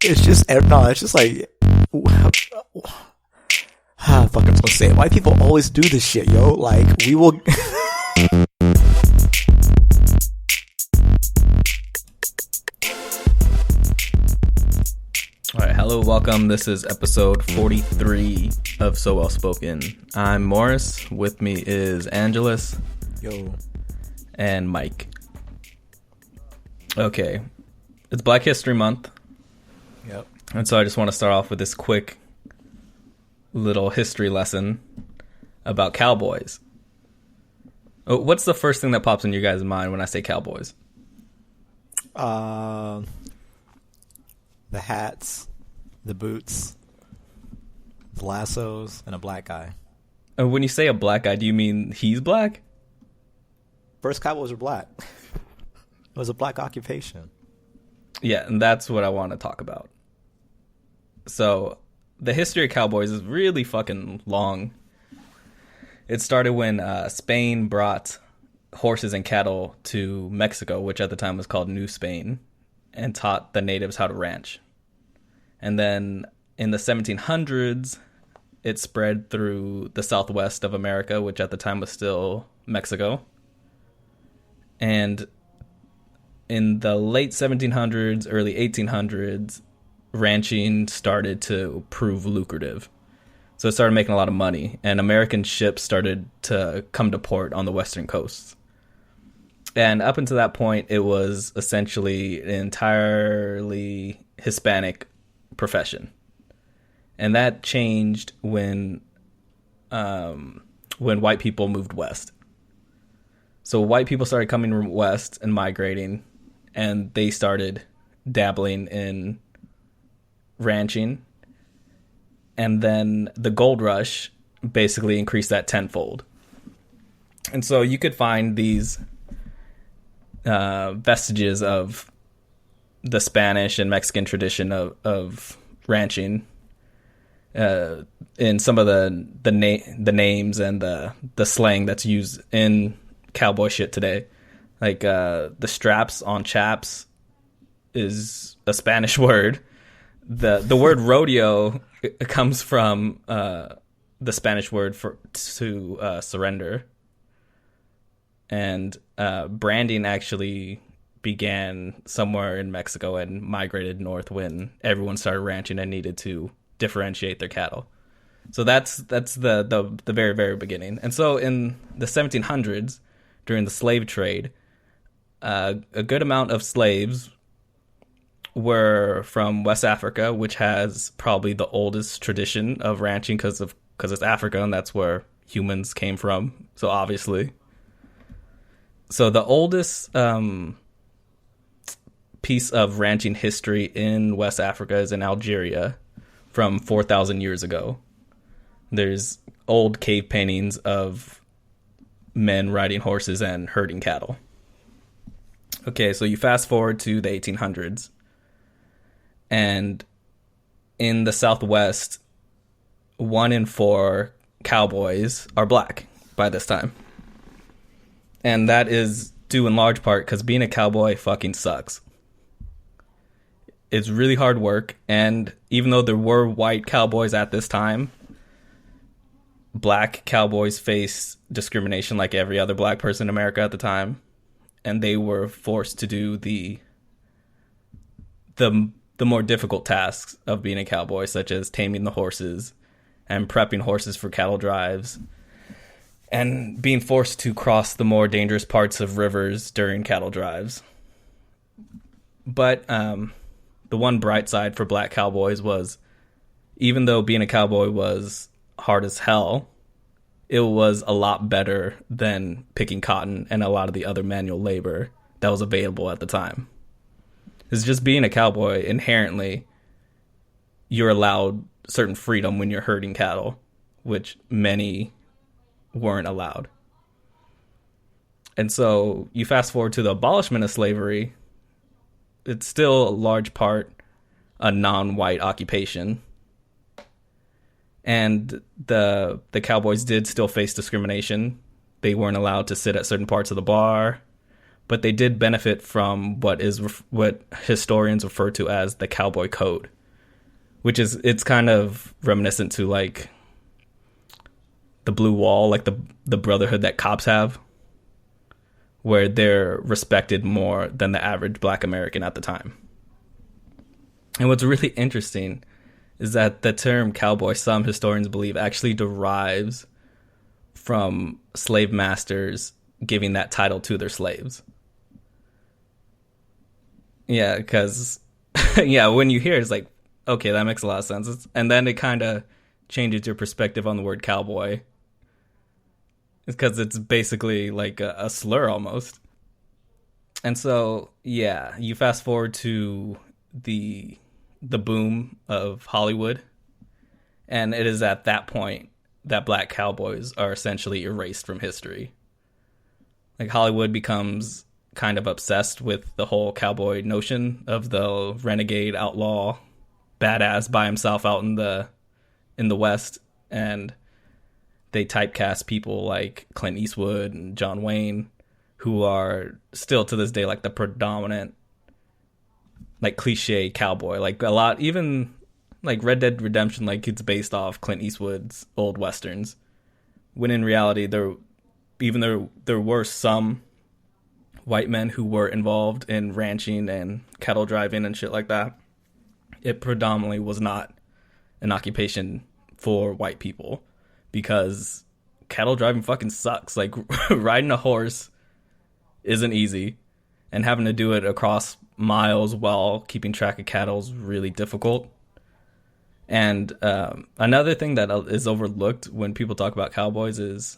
It's just no. It's just like, fuck. I'm just gonna say it. White people always do this shit, yo. Like we will. All right, hello, welcome. This is episode 43 of So Well Spoken. I'm Moris. With me is Angelus. Yo. And Mike. Okay, it's Black History Month. Yep. And so I just want to start off with this quick little history lesson about cowboys. What's the first thing that pops in your guys' mind when I say cowboys? The hats, the boots, the lassos, and a black guy. And when you say a black guy, do you mean he's black? First cowboys were black. It was a black occupation. Yeah, and that's what I want to talk about. So, the history of cowboys is really fucking long. It started when Spain brought horses and cattle to Mexico, which at the time was called New Spain, and taught the natives how to ranch. And then in the 1700s, it spread through the southwest of America, which at the time was still Mexico. And in the late 1700s, early 1800s, ranching started to prove lucrative. So it started making a lot of money, and American ships started to come to port on the western coast. And up until that point, it was essentially an entirely Hispanic profession. And that changed when white people moved west. So white people started coming west and migrating, and they started dabbling in ranching. And then the gold rush basically increased that tenfold. And so you could find these vestiges of the Spanish and Mexican tradition of ranching in some of the names and the slang that's used in cowboy shit today. Like the straps on chaps is a Spanish word. The word rodeo comes from the Spanish word to surrender. And branding actually began somewhere in Mexico and migrated north when everyone started ranching and needed to differentiate their cattle. So that's the very, very beginning. And so in the 1700s, during the slave trade, a good amount of slaves were from West Africa, which has probably the oldest tradition of ranching because it's Africa and that's where humans came from. So obviously. So the oldest piece of ranching history in West Africa is in Algeria from 4,000 years ago. There's old cave paintings of men riding horses and herding cattle. Okay, so you fast forward to the 1800s. And in the Southwest, 1 in 4 cowboys are black by this time. And that is due in large part because being a cowboy fucking sucks. It's really hard work, and even though there were white cowboys at this time, black cowboys faced discrimination like every other black person in America at the time, and they were forced to do the more difficult tasks of being a cowboy, such as taming the horses and prepping horses for cattle drives, and being forced to cross the more dangerous parts of rivers during cattle drives. But the one bright side for black cowboys was, even though being a cowboy was hard as hell, it was a lot better than picking cotton and a lot of the other manual labor that was available at the time. It's just being a cowboy, inherently, you're allowed certain freedom when you're herding cattle, which many weren't allowed. And so you fast forward to the abolishment of slavery, it's still a large part a non-white occupation. And the cowboys did still face discrimination. They weren't allowed to sit at certain parts of the bar. but they did benefit from what historians refer to as the cowboy code, which is, it's kind of reminiscent to like the blue wall, like the brotherhood that cops have, where they're respected more than the average black American at the time. And what's really interesting is that the term cowboy, some historians believe, actually derives from slave masters giving that title to their slaves. Yeah, because yeah, when you hear it, it's like, okay, that makes a lot of sense. And then it kind of changes your perspective on the word cowboy, because it's basically like a slur almost. And so, yeah, you fast forward to the boom of Hollywood, and it is at that point that black cowboys are essentially erased from history. Like, Hollywood becomes kind of obsessed with the whole cowboy notion of the renegade outlaw badass by himself out in the West, and they typecast people like Clint Eastwood and John Wayne, who are still to this day like the predominant like cliche cowboy. Like, a lot, even like Red Dead Redemption, like it's based off Clint Eastwood's old westerns, when in reality there were some white men who were involved in ranching and cattle driving and shit like that. It predominantly was not an occupation for white people, because cattle driving fucking sucks. Like, riding a horse isn't easy, and having to do it across miles while keeping track of cattle is really difficult. And another thing that is overlooked when people talk about cowboys is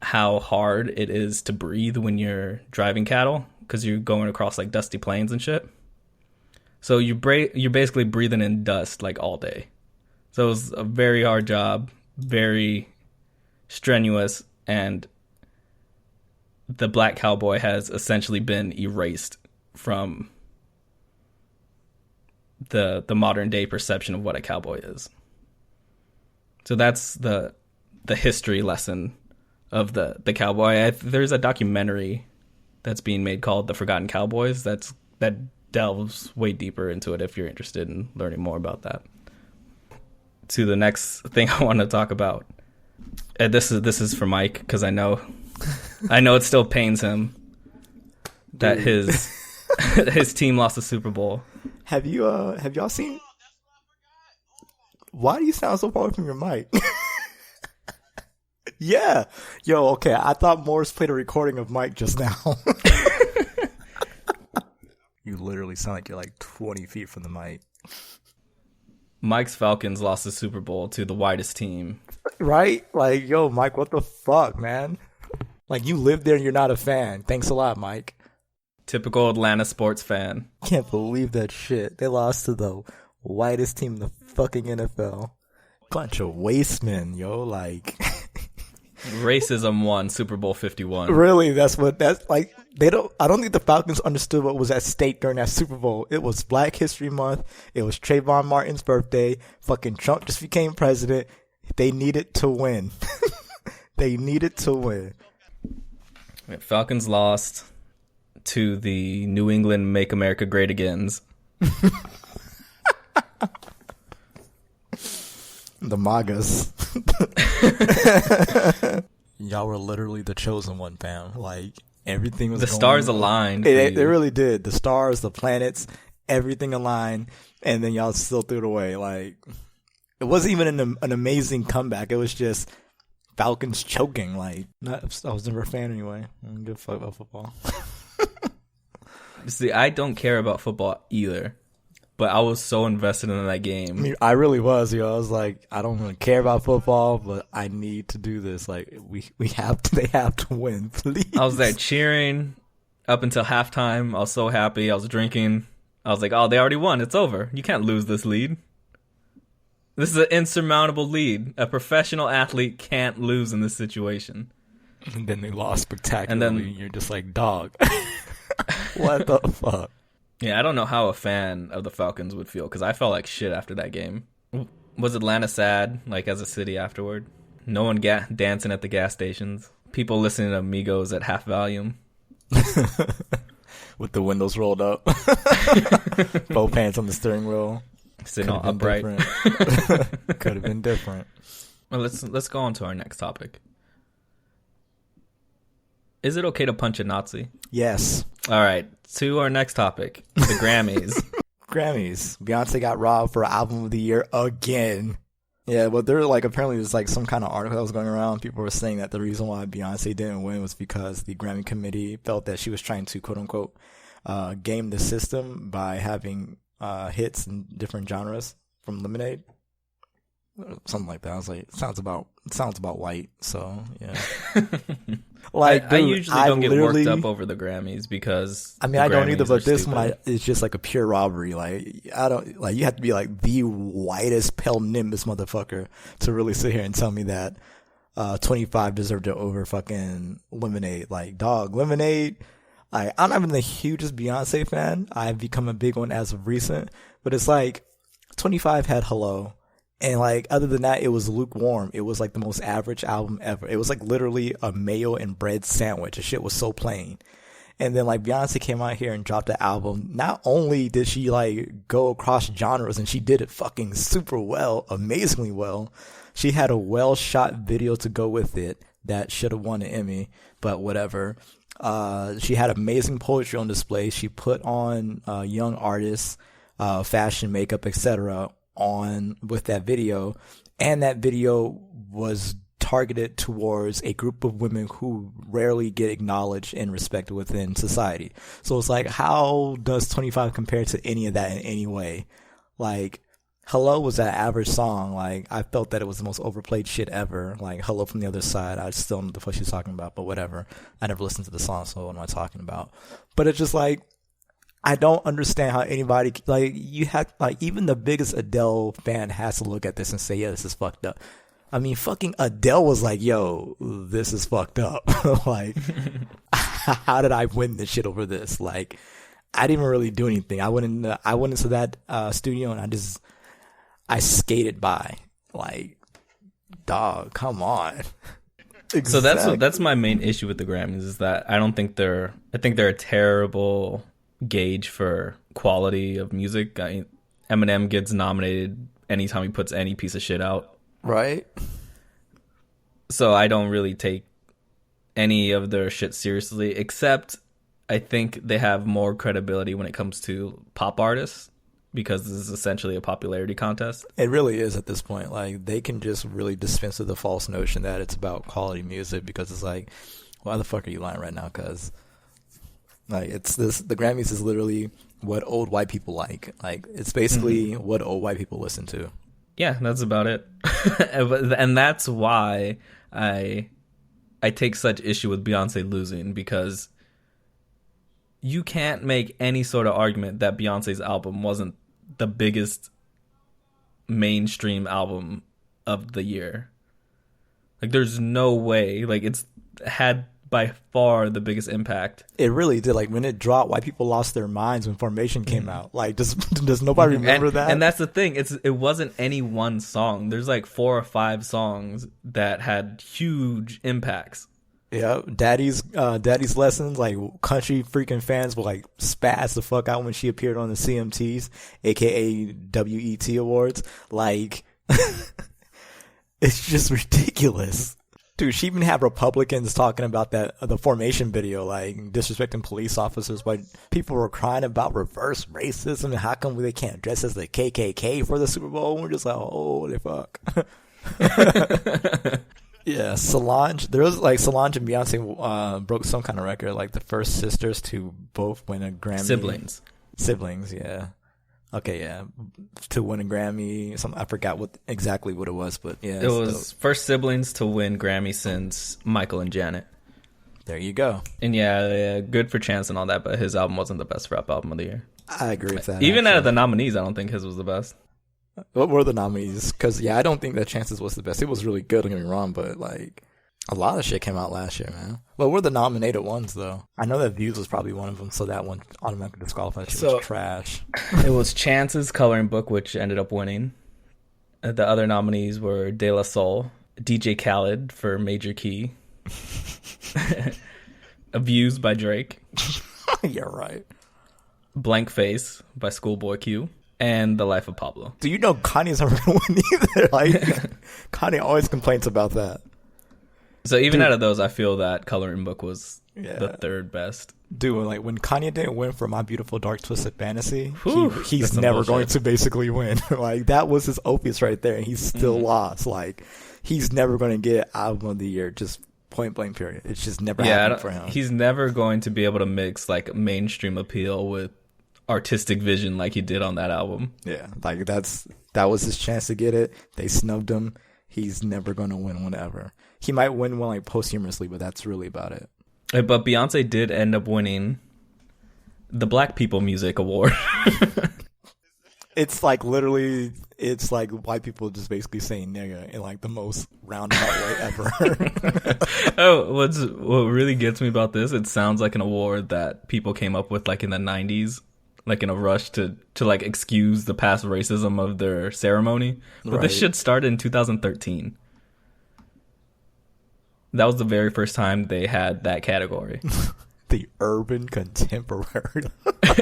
how hard it is to breathe when you're driving cattle, because you're going across like dusty plains and shit. So you're basically breathing in dust like all day. So it was a very hard job, very strenuous, and the black cowboy has essentially been erased from the modern day perception of what a cowboy is. So that's the history lesson of the cowboy. There's a documentary that's being made called The Forgotten Cowboys that delves way deeper into it if you're interested in learning more about that. To the next thing I want to talk about. This is for Mike, because I know it still pains him that his team lost the Super Bowl. Have y'all seen? Why do you sound so far from your mic? Yeah. Yo, okay. I thought Moris played a recording of Mike just now. You literally sound like you're like 20 feet from the mic. Mike's Falcons lost the Super Bowl to the whitest team. Right? Like, yo, Mike, what the fuck, man? Like, you live there and you're not a fan. Thanks a lot, Mike. Typical Atlanta sports fan. Can't believe that shit. They lost to the whitest team in the fucking NFL. Bunch of waste men, yo. Like, racism won Super Bowl 51. Really? That's like. I don't think the Falcons understood what was at stake during that Super Bowl. It was Black History Month. It was Trayvon Martin's birthday. Fucking Trump just became president. They needed to win. They needed to win. Falcons lost to the New England Make America Great Agains. The MAGAs. Y'all were literally the chosen one, fam. Like, everything was the stars aligned. They really did. The stars, the planets, everything aligned, and then y'all still threw it away. Like, it wasn't even an amazing comeback. It was just Falcons choking. Like, I was never a fan anyway. I don't give a fuck about football. See, I don't care about football either, but I was so invested in that game. I mean, I really was, yo. I was like, I don't really care about football, but I need to do this. Like, they have to win, please. I was there cheering up until halftime. I was so happy. I was drinking. I was like, oh, they already won. It's over. You can't lose this lead. This is an insurmountable lead. A professional athlete can't lose in this situation. And then they lost spectacularly. And then you're just like, dog. What the fuck? Yeah, I don't know how a fan of the Falcons would feel, because I felt like shit after that game. Was Atlanta sad, like, as a city afterward? No one dancing at the gas stations. People listening to Migos at half volume. With the windows rolled up. Both hands on the steering wheel. Sitting all upright. Could have been different. Well, let's go on to our next topic. Is it okay to punch a Nazi? Yes. All right. To our next topic, the Grammys. Grammys. Beyonce got robbed for Album of the Year again. Yeah, but there like apparently there's like some kind of article that was going around. People were saying that the reason why Beyonce didn't win was because the Grammy committee felt that she was trying to quote unquote game the system by having hits in different genres from Lemonade. Something like that. I was like, it sounds about white. So yeah. Like I usually don't get worked up over the Grammys because I don't either. But this one is just like a pure robbery. Like I don't like you have to be like the whitest pale nimbus motherfucker to really sit here and tell me that 25 deserved it over fucking Lemonade. Like dog, Lemonade. I'm not even the hugest Beyonce fan. I've become a big one as of recent, but it's like 25 had Hello. And like, other than that, it was lukewarm. It was like the most average album ever. It was like literally a mayo and bread sandwich. The shit was so plain. And then like Beyonce came out here and dropped the album. Not only did she like go across genres and she did it fucking super well, amazingly well. She had a well shot video to go with it that should have won an Emmy, but whatever. She had amazing poetry on display. She put on young artists, fashion, makeup, etc. on with that video, and that video was targeted towards a group of women who rarely get acknowledged and respected within society. So it's like, how does 25 compare to any of that in any way? Like, Hello was an average song. Like, I felt that it was the most overplayed shit ever. Like, Hello from the Other Side, I still don't know what the fuck she's talking about, but whatever. I never listened to the song, so what am I talking about? But it's just like, I don't understand how anybody, like, you have, like, even the biggest Adele fan has to look at this and say, yeah, this is fucked up. I mean, fucking Adele was like, yo, this is fucked up. Like, how did I win this shit over this? Like, I didn't even really do anything. I went into that studio and I skated by. Like, dog, come on. Exactly. So that's my main issue with the Grammys is that I think they're a terrible gauge for quality of music. Eminem gets nominated anytime he puts any piece of shit out, right? So I don't really take any of their shit seriously, except I think they have more credibility when it comes to pop artists because this is essentially a popularity contest. It really is at this point. Like, they can just really dispense with the false notion that it's about quality music because it's like, why the fuck are you lying right now? Because like, it's this, the Grammys is literally what old white people like. Like, it's basically what old white people listen to. Yeah, that's about it. And that's why I take such issue with Beyonce losing, because you can't make any sort of argument that Beyonce's album wasn't the biggest mainstream album of the year. Like, there's no way. Like, it's had by far the biggest impact. It really did. Like, when it dropped, white people lost their minds when Formation came out. Like, does nobody remember that? And that's the thing. It wasn't any one song. There's like 4 or 5 songs that had huge impacts. Yeah, Daddy's Lessons, like, country freaking fans will like spaz the fuck out when she appeared on the CMTs, aka WET Awards. Like, it's just ridiculous. Dude, she even had Republicans talking about the Formation video, like, disrespecting police officers, but people were crying about reverse racism and how come they can't dress as the KKK for the Super Bowl. We're just like, holy fuck. Yeah, Solange. There was like Solange and Beyonce broke some kind of record, like the first sisters to both win a Grammy. Siblings, yeah. Okay, yeah, to win a Grammy. I forgot exactly what it was, but yeah, it was first siblings to win Grammy since Michael and Janet. There you go. And yeah, good for Chance and all that, but his album wasn't the best rap album of the year. I agree with that. Even out of the nominees, I don't think his was the best. What were the nominees? Because, yeah, I don't think that Chances was the best. It was really good, don't get me wrong, but, like, a lot of shit came out last year, man. What were the nominated ones, though? I know that Views was probably one of them, so that one automatically disqualified. Shit was trash. It was Chance's Coloring Book, which ended up winning. The other nominees were De La Soul, DJ Khaled for Major Key, Views by Drake. You're right. Blank Face by Schoolboy Q. And The Life of Pablo. Do you know Kanye's never gonna win either? Like, Kanye always complains about that. So even out of those, I feel that Coloring Book was the third best. Dude, like when Kanye didn't win for My Beautiful Dark Twisted Fantasy, he's never going to basically win. Like that was his opus right there, and he's still lost. Like he's never going to get Album of the Year, just point blank period. It's just never happened for him. He's never going to be able to mix like mainstream appeal with artistic vision like he did on that album. Yeah, like that was his chance to get it. They snubbed him. He's never going to win one ever. He might win one like posthumously, but that's really about it. But Beyonce did end up winning the Black People Music Award. It's like literally, it's like white people just basically saying nigga in like the most roundabout way ever. What really gets me about this, it sounds like an award that people came up with like in the 90s, like in a rush to like excuse the past racism of their ceremony. But this shit started in 2013. That was the very first time they had that category. The urban contemporary.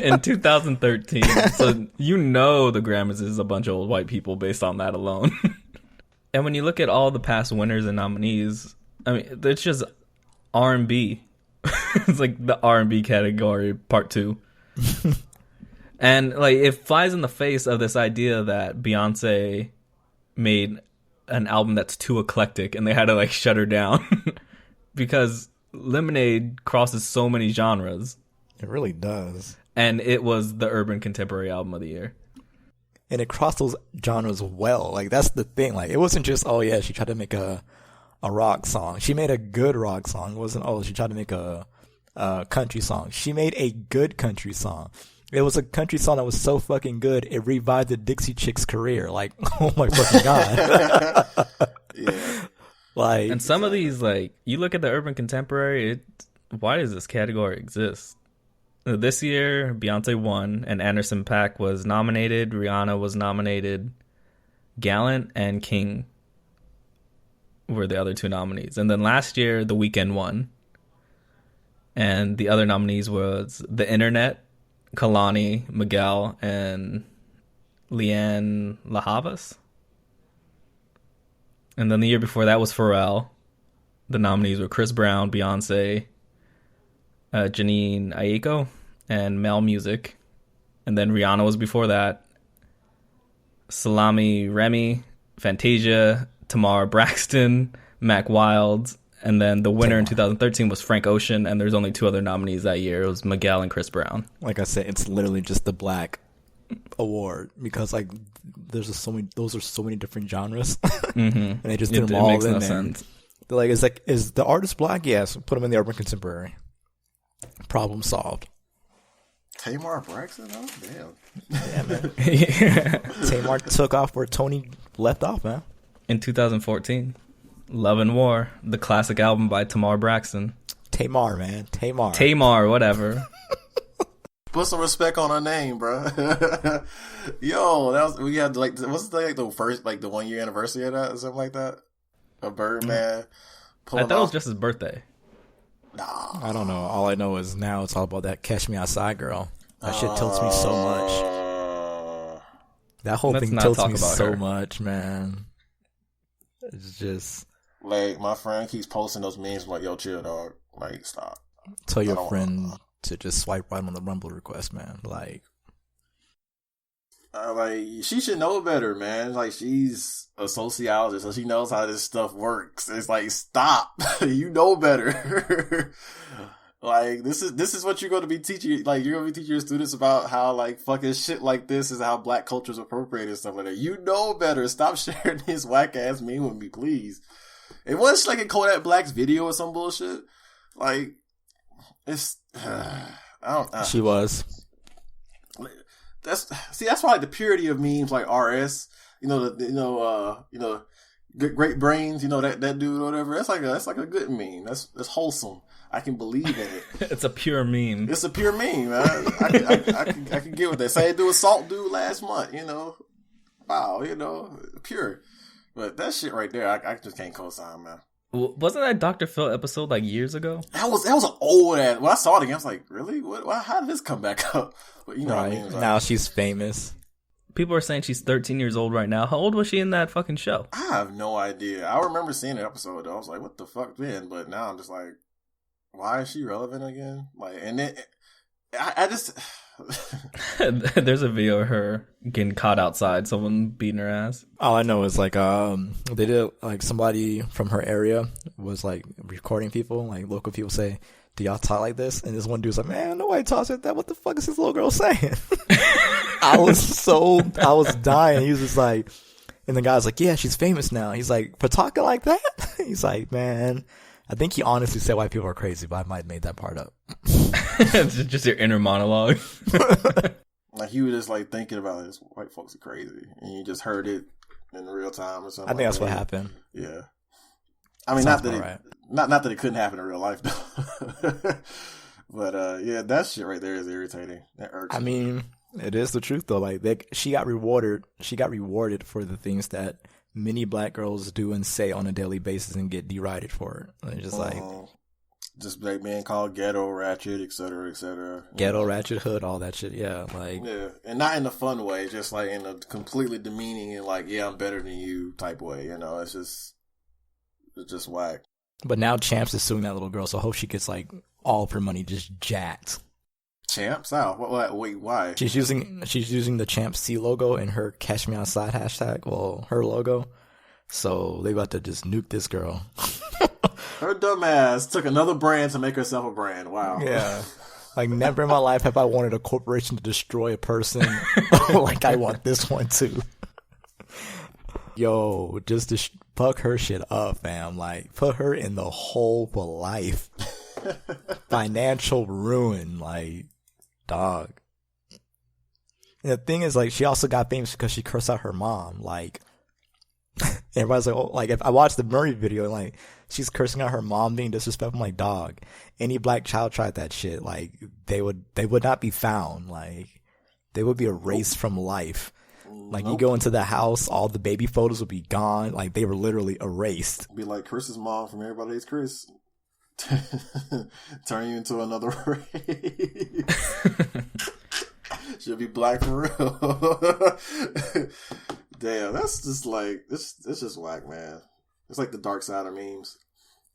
In 2013. So you know the Grammys is a bunch of old white people based on that alone. And when you look at all the past winners and nominees, I mean, it's just R&B. It's like the R&B category, part 2. And like it flies in the face of this idea that Beyonce made an album that's too eclectic and they had to like shut her down because Lemonade crosses so many genres. It really does. And it was the urban contemporary album of the year. And it crossed those genres well. Like that's the thing. Like it wasn't just, oh yeah, she tried to make a rock song. She made a good rock song. It wasn't, oh, she tried to make a country song. She made a good country song. It was a country song that was so fucking good, it revived the Dixie Chicks' career. Like, oh my fucking God. Yeah. Like, and some of these, like, you look at the urban contemporary, why does this category exist? This year, Beyonce won, and Anderson .Paak was nominated, Rihanna was nominated, Gallant and King were the other 2 nominees. And then last year, The Weeknd won. And the other nominees was The Internet, Kalani, Miguel, and Leanne La Havas. And then the year before that was Pharrell. The nominees were Chris Brown, Beyonce, Janine Aiko, and Mel Music. And then Rihanna was before that. Salami Remi, Fantasia, Tamar Braxton, Mac Wild. And then the winner in 2013 was Frank Ocean, and there's only 2 other nominees that year. It was Miguel and Chris Brown. Like I said, it's literally just the Black Award because like those are so many different genres, and they just did them all in there. Sense. They're like, is the artist Black? Yes, put them in the urban contemporary. Problem solved. Tamar Braxton, oh damn. Yeah, man. Yeah. Tamar took off where Tony left off, man. In 2014. Love and War, the classic album by Tamar Braxton. Tamar, man. Tamar, whatever. Put some respect on her name, bro. Yo, we had like, what's the first, like the 1 year anniversary of that or something like that? A Birdman. I thought it was just his birthday. Nah. I don't know. All I know is now it's all about that Catch Me Outside girl. That shit tilts me so much. That whole thing tilts me so much, man. It's just... Like, my friend keeps posting those memes like, yo, chill, dog. Like, stop. Tell your friend to just swipe right on the Rumble request, man. Like, she should know better, man. Like, she's a sociologist, so she knows how this stuff works. It's like, stop. You know better. Like, this is what you're going to be teaching. Like, you're going to be teaching your students about how, like, fucking shit like this is how Black culture is appropriated and stuff like that. You know better. Stop sharing this whack ass meme with me, please. It was like a Kodak Black's video or some bullshit. Like, it's, I don't. She was. That's why like the purity of memes like RS, great brains, that dude or whatever. That's like a good meme. That's wholesome. I can believe in it. It's a pure meme. It's a pure meme, man. I can get with that. Same dude, Salt Dude last month. Wow, pure. But that shit right there, I just can't co-sign, man. Wasn't that Dr. Phil episode like years ago? That was an old ass. When I saw it again, I was like, really? How did this come back up? But you know what I mean? Now she's famous. People are saying she's 13 years old right now. How old was she in that fucking show? I have no idea. I remember seeing the episode though. I was like, what the fuck then? But now I'm just like, why is she relevant again? Like, and then I just There's a video of her getting caught outside, someone beating her ass. All I know is like they did like somebody from her area was like recording people, like local people say, "Do y'all talk like this?" And this one dude's like, "Man, nobody talks like that. What the fuck is this little girl saying?" I was dying. He was just like, and the guy's like, "Yeah, she's famous now." He's like, "For talking like that?" He's like, "Man." I think he honestly said white people are crazy, but I might have made that part up. Just your inner monologue. Like you were just like thinking about this, white folks are crazy, and you just heard it in real time or something. I think that's what happened. Yeah, I mean, not that it couldn't happen in real life, though. But yeah, that shit right there is irritating. That irks me. mean, it is the truth though. Like she got rewarded. She got rewarded for the things that many black girls do and say on a daily basis and get derided for it. It's just like like being called ghetto, ratchet, etc., etc. Ghetto, ratchet, hood, all that shit. Yeah, like and not in a fun way, just like in a completely demeaning and like, yeah, I'm better than you type way. You know, it's just whack. But now Champs is suing that little girl, so I hope she gets like all of her money just jacked. Champs? How? Wait, why? She's using the Champs C logo in her Catch Me Outside hashtag. Well, her logo. So they about to just nuke this girl. Her dumb ass took another brand to make herself a brand. Wow. Yeah. Like never in my life have I wanted a corporation to destroy a person like I want this one too. Yo, just to fuck her shit up, fam. Like put her in the hole for life. Financial ruin, like. Dog. And the thing is, like, she also got famous because she cursed out her mom. Like, everybody's like, oh, like, if I watched the Murray video, like, she's cursing out her mom being disrespectful. I'm like, dog, any black child tried that shit, like, they would not be found. Like, they would be erased from life. Like, you go into the house, all the baby photos would be gone. Like, they were literally erased. Be like Chris's mom from Everybody Hates Chris. Turn you into another race. She'll be black for real. Damn, that's just like it's just whack, man. It's like the dark side of memes.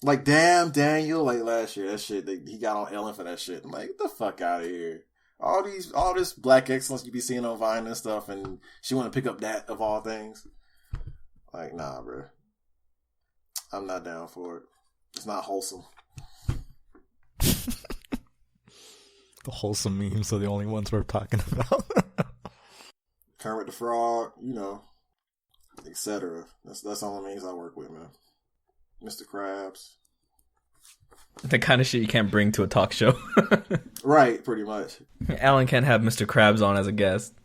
Like, damn, Daniel, like last year, that shit, he got on Ellen for that shit. I'm like, get the fuck out of here. All this black excellence you be seeing on Vine and stuff, and she want to pick up that of all things. Like, nah, bro. I'm not down for it. It's not wholesome. The wholesome memes are the only ones we're talking about. Kermit the Frog, you know, etc. That's all the memes I work with, man. Mr. Krabs. The kind of shit you can't bring to a talk show. Right, pretty much. Alan can't have Mr. Krabs on as a guest.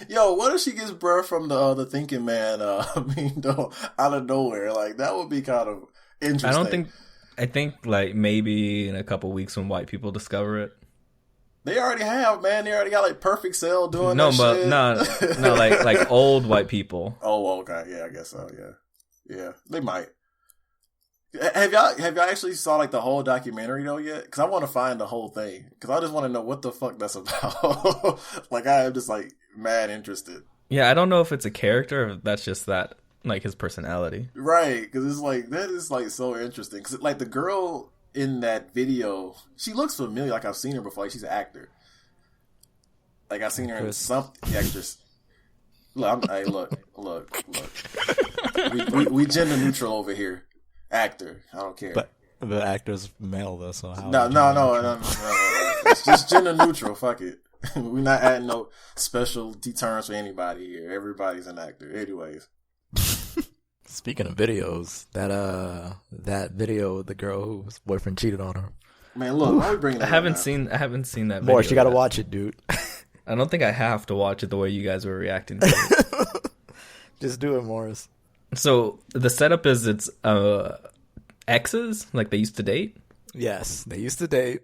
Yo, what if she gets birth from the thinking man meme though, out of nowhere? Like, that would be kind of interesting. I think like maybe in a couple weeks when white people discover it. They already have, man. They already got like Perfect Cell doing no, that but shit. no, like old white people. Oh, okay, yeah, I guess so. Yeah, they might. Have y'all actually saw like the whole documentary though yet? Because I want to find the whole thing. Because I just want to know what the fuck that's about. Like, I am just like mad interested. Yeah, I don't know if it's a character or if that's just that. Like his personality, right? Because it's like that is like so interesting. Because like the girl in that video, she looks familiar. Like I've seen her before. Like she's an actor. Like I've seen her in some actress. Look. We gender neutral over here. Actor, I don't care. But the actor's male though, so how? No. It's just gender neutral. Fuck it. We're not adding no specialty terms for anybody here. Everybody's an actor, anyways. Speaking of videos, that video, the girl whose boyfriend cheated on her. Man, look, why are we bringing that I haven't seen that video. Moris, you gotta watch it, dude. I don't think I have to watch it the way you guys were reacting to it. Just do it, Moris. So the setup is it's exes, like they used to date? Yes, they used to date.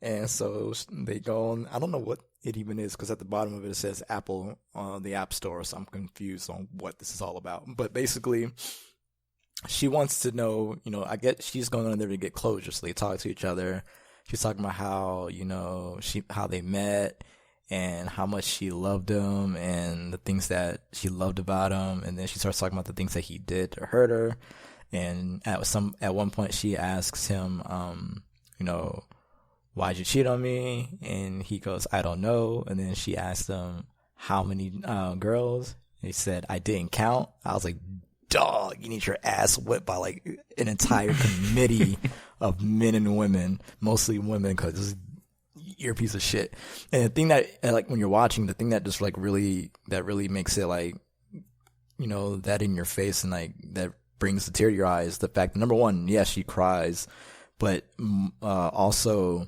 And so they go on, I don't know what it even is, because at the bottom of it, it says Apple on the App Store, so I'm confused on what this is all about. But basically, she wants to know, I get she's going on there to get closure, so they talk to each other. She's talking about how, how they met and how much she loved him and the things that she loved about him. And then she starts talking about the things that he did to hurt her. And at one point she asks him, why'd you cheat on me? And he goes, I don't know. And then she asked him how many girls. He said, I didn't count. I was like, dog, you need your ass whipped by like an entire committee of men and women, mostly women, because you're a piece of shit. And the thing that, like, when you're watching, the thing that just like really makes it like, that in your face and like that brings a tear to your eyes, the fact that, number one, yes, she cries, but also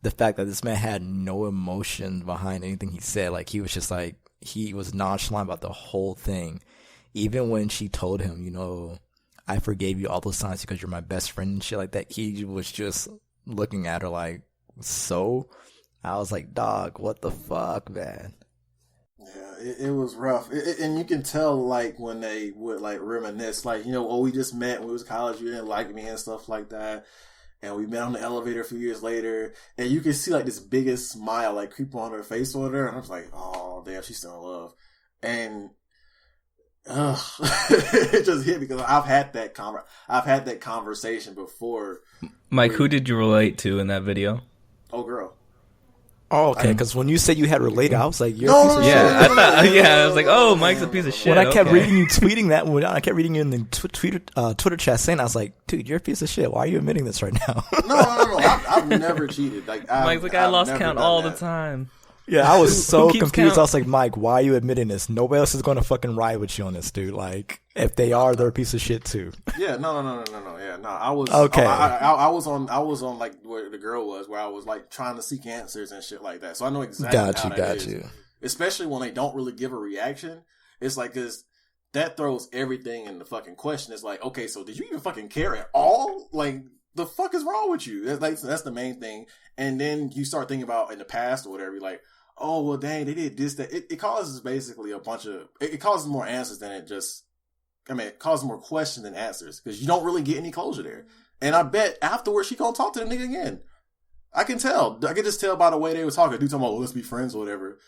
the fact that this man had no emotion behind anything he said. Like, he was just like, he was nonchalant about the whole thing. Even when she told him, I forgave you all those times because you're my best friend and shit like that, he was just looking at her like, so? I was like, dog, what the fuck, man? Yeah, it was rough. And you can tell, like, when they would, like, reminisce, like, we just met when we was in college, you didn't like me and stuff like that. And we met on the elevator a few years later. And you can see, like, this biggest smile, like, creep on her face with her. And I was like, oh, damn, she's still in love. And it just hit me because I've had that conversation before. Mike, who did you relate to in that video? Oh, girl. Oh, okay. Because when you said you had related, I was like, you're a piece of shit. I was like, oh, Mike's a piece of shit. When I kept reading you tweeting that, when I kept reading you in the Twitter chat saying, I was like, dude, you're a piece of shit. Why are you admitting this right now? No. I've never cheated. Like, Mike's like, I lost count all the time. Yeah, I was so confused. Count? I was like, Mike, why are you admitting this? Nobody else is going to fucking ride with you on this, dude. Like, if they are, they're a piece of shit too. Yeah, no. Yeah, no. I was okay. I was on like where the girl was, where I was like trying to seek answers and shit like that. So I know exactly how that is. Especially when they don't really give a reaction. It's like, cause that throws everything in the fucking question. It's like, okay, so did you even fucking care at all? Like, the fuck is wrong with you? That's the main thing. And then you start thinking about in the past or whatever, you're like, oh, well, dang, they did this, that. It causes basically a bunch of, it causes more answers than it causes more questions than answers, because you don't really get any closure there. And I bet afterwards she gonna talk to the nigga again. I can tell. I can just tell by the way they were talking. Dude talking about, let's be friends or whatever.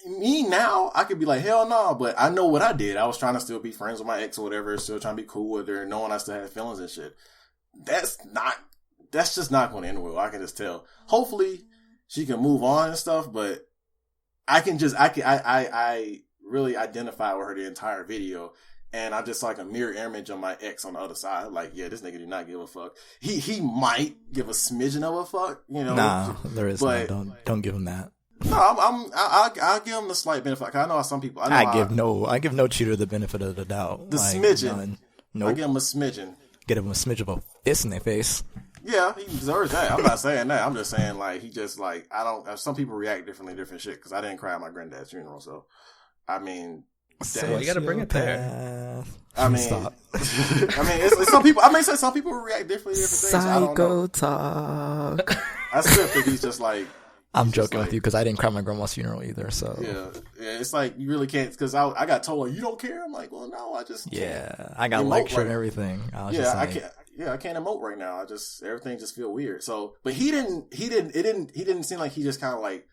Me now, I could be like, hell no, but I know what I did. I was trying to still be friends with my ex or whatever, still trying to be cool with her, knowing I still had feelings and shit. That's just not going to end well. I can just tell. Hopefully she can move on and stuff, but I really identify with her the entire video, and I just like a mirror image of my ex on the other side. Like, yeah, this nigga do not give a fuck. He might give a smidgen of a fuck, Nah, there is but no. Don't give him that. No, I'll give him the slight benefit. I know how some people. I give no cheater the benefit of the doubt. The like, smidgen. Nope. I give him a smidgen. Get him a smidge of a fist in their face. Yeah, he deserves that. I'm not saying that. I'm just saying, like, he just, like, some people react differently to different shit, because I didn't cry at my granddad's funeral, so, I mean. So you gotta bring it there. I mean, stop. It's some people, some people react differently to different things. Psycho talk. I still think he's just like. I'm joking with you, because I didn't cry at my grandma's funeral either, so. Yeah, it's like, you really can't, because I got told, like, you don't care? I'm like, well, no, I just can't. Yeah, I got lectured and everything. I can't emote right now. Everything just feel weird. So, but he didn't seem like he just kind of like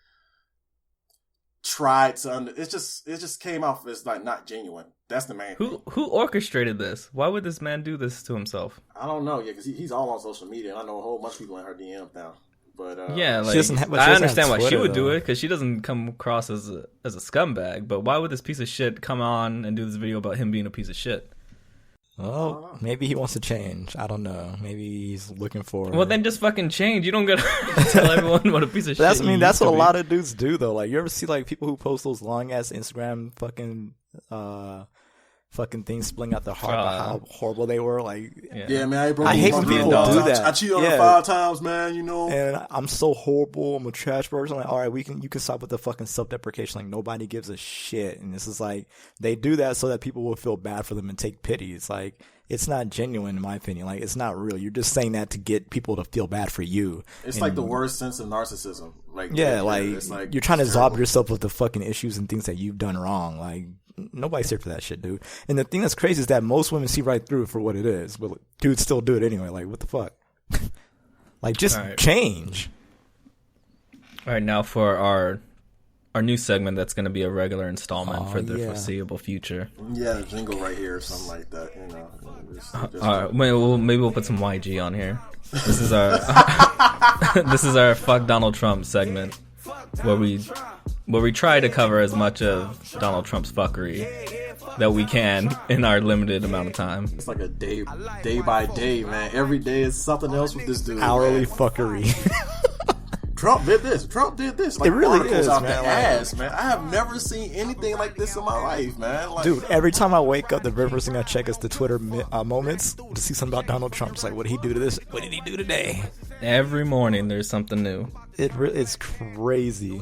tried to it just came off as like not genuine. That's the main thing. Who orchestrated this? Why would this man do this to himself? I don't know. Yeah, because he's all on social media, and I know a whole bunch of people in her DMs now. But yeah, like, I understand why she would do it, because she doesn't come across as a scumbag. But why would this piece of shit come on and do this video about him being a piece of shit? Well, maybe he wants to change. I don't know. Maybe he's looking for. Well, then just fucking change. You don't gotta tell everyone what a piece of shit. That's what a lot of dudes do, though. Like, you ever see like people who post those long ass Instagram fucking things spilling out their heart about how horrible they were. Like, yeah, man, I hate when people do that. I cheated on her 5 times, man. And I'm so horrible. I'm a trash person. Like, all right, you can stop with the fucking self-deprecation. Like, nobody gives a shit. And this is like, they do that so that people will feel bad for them and take pity. It's like, it's not genuine in my opinion. Like, it's not real. You're just saying that to get people to feel bad for you. It's like the worst sense of narcissism. Like, yeah, like you're trying to absolve yourself of the fucking issues and things that you've done wrong. Like, Nobody's here for that shit, dude. And the thing that's crazy is that most women see right through it for what it is, but dudes still do it anyway. Like, what the fuck? Like, just change. All right, now for our new segment that's going to be a regular installment for the foreseeable future. Yeah, the jingle right here or something like that. All right, maybe we'll put some YG on here. This is our this is our fuck Donald Trump segment where we try to cover as much of Donald Trump's fuckery that we can in our limited amount of time. It's like a day by day, man. Every day is something else with this dude. Hourly man. Fuckery. Trump did this. Trump did this. Like, it really is, out man. The ass, man. I have never seen anything like this in my life, man. Like, dude, every time I wake up, the very first thing I check is the Twitter moments to see something about Donald Trump. It's like, what did he do to this? What did he do today? Every morning, there's something new. It's crazy,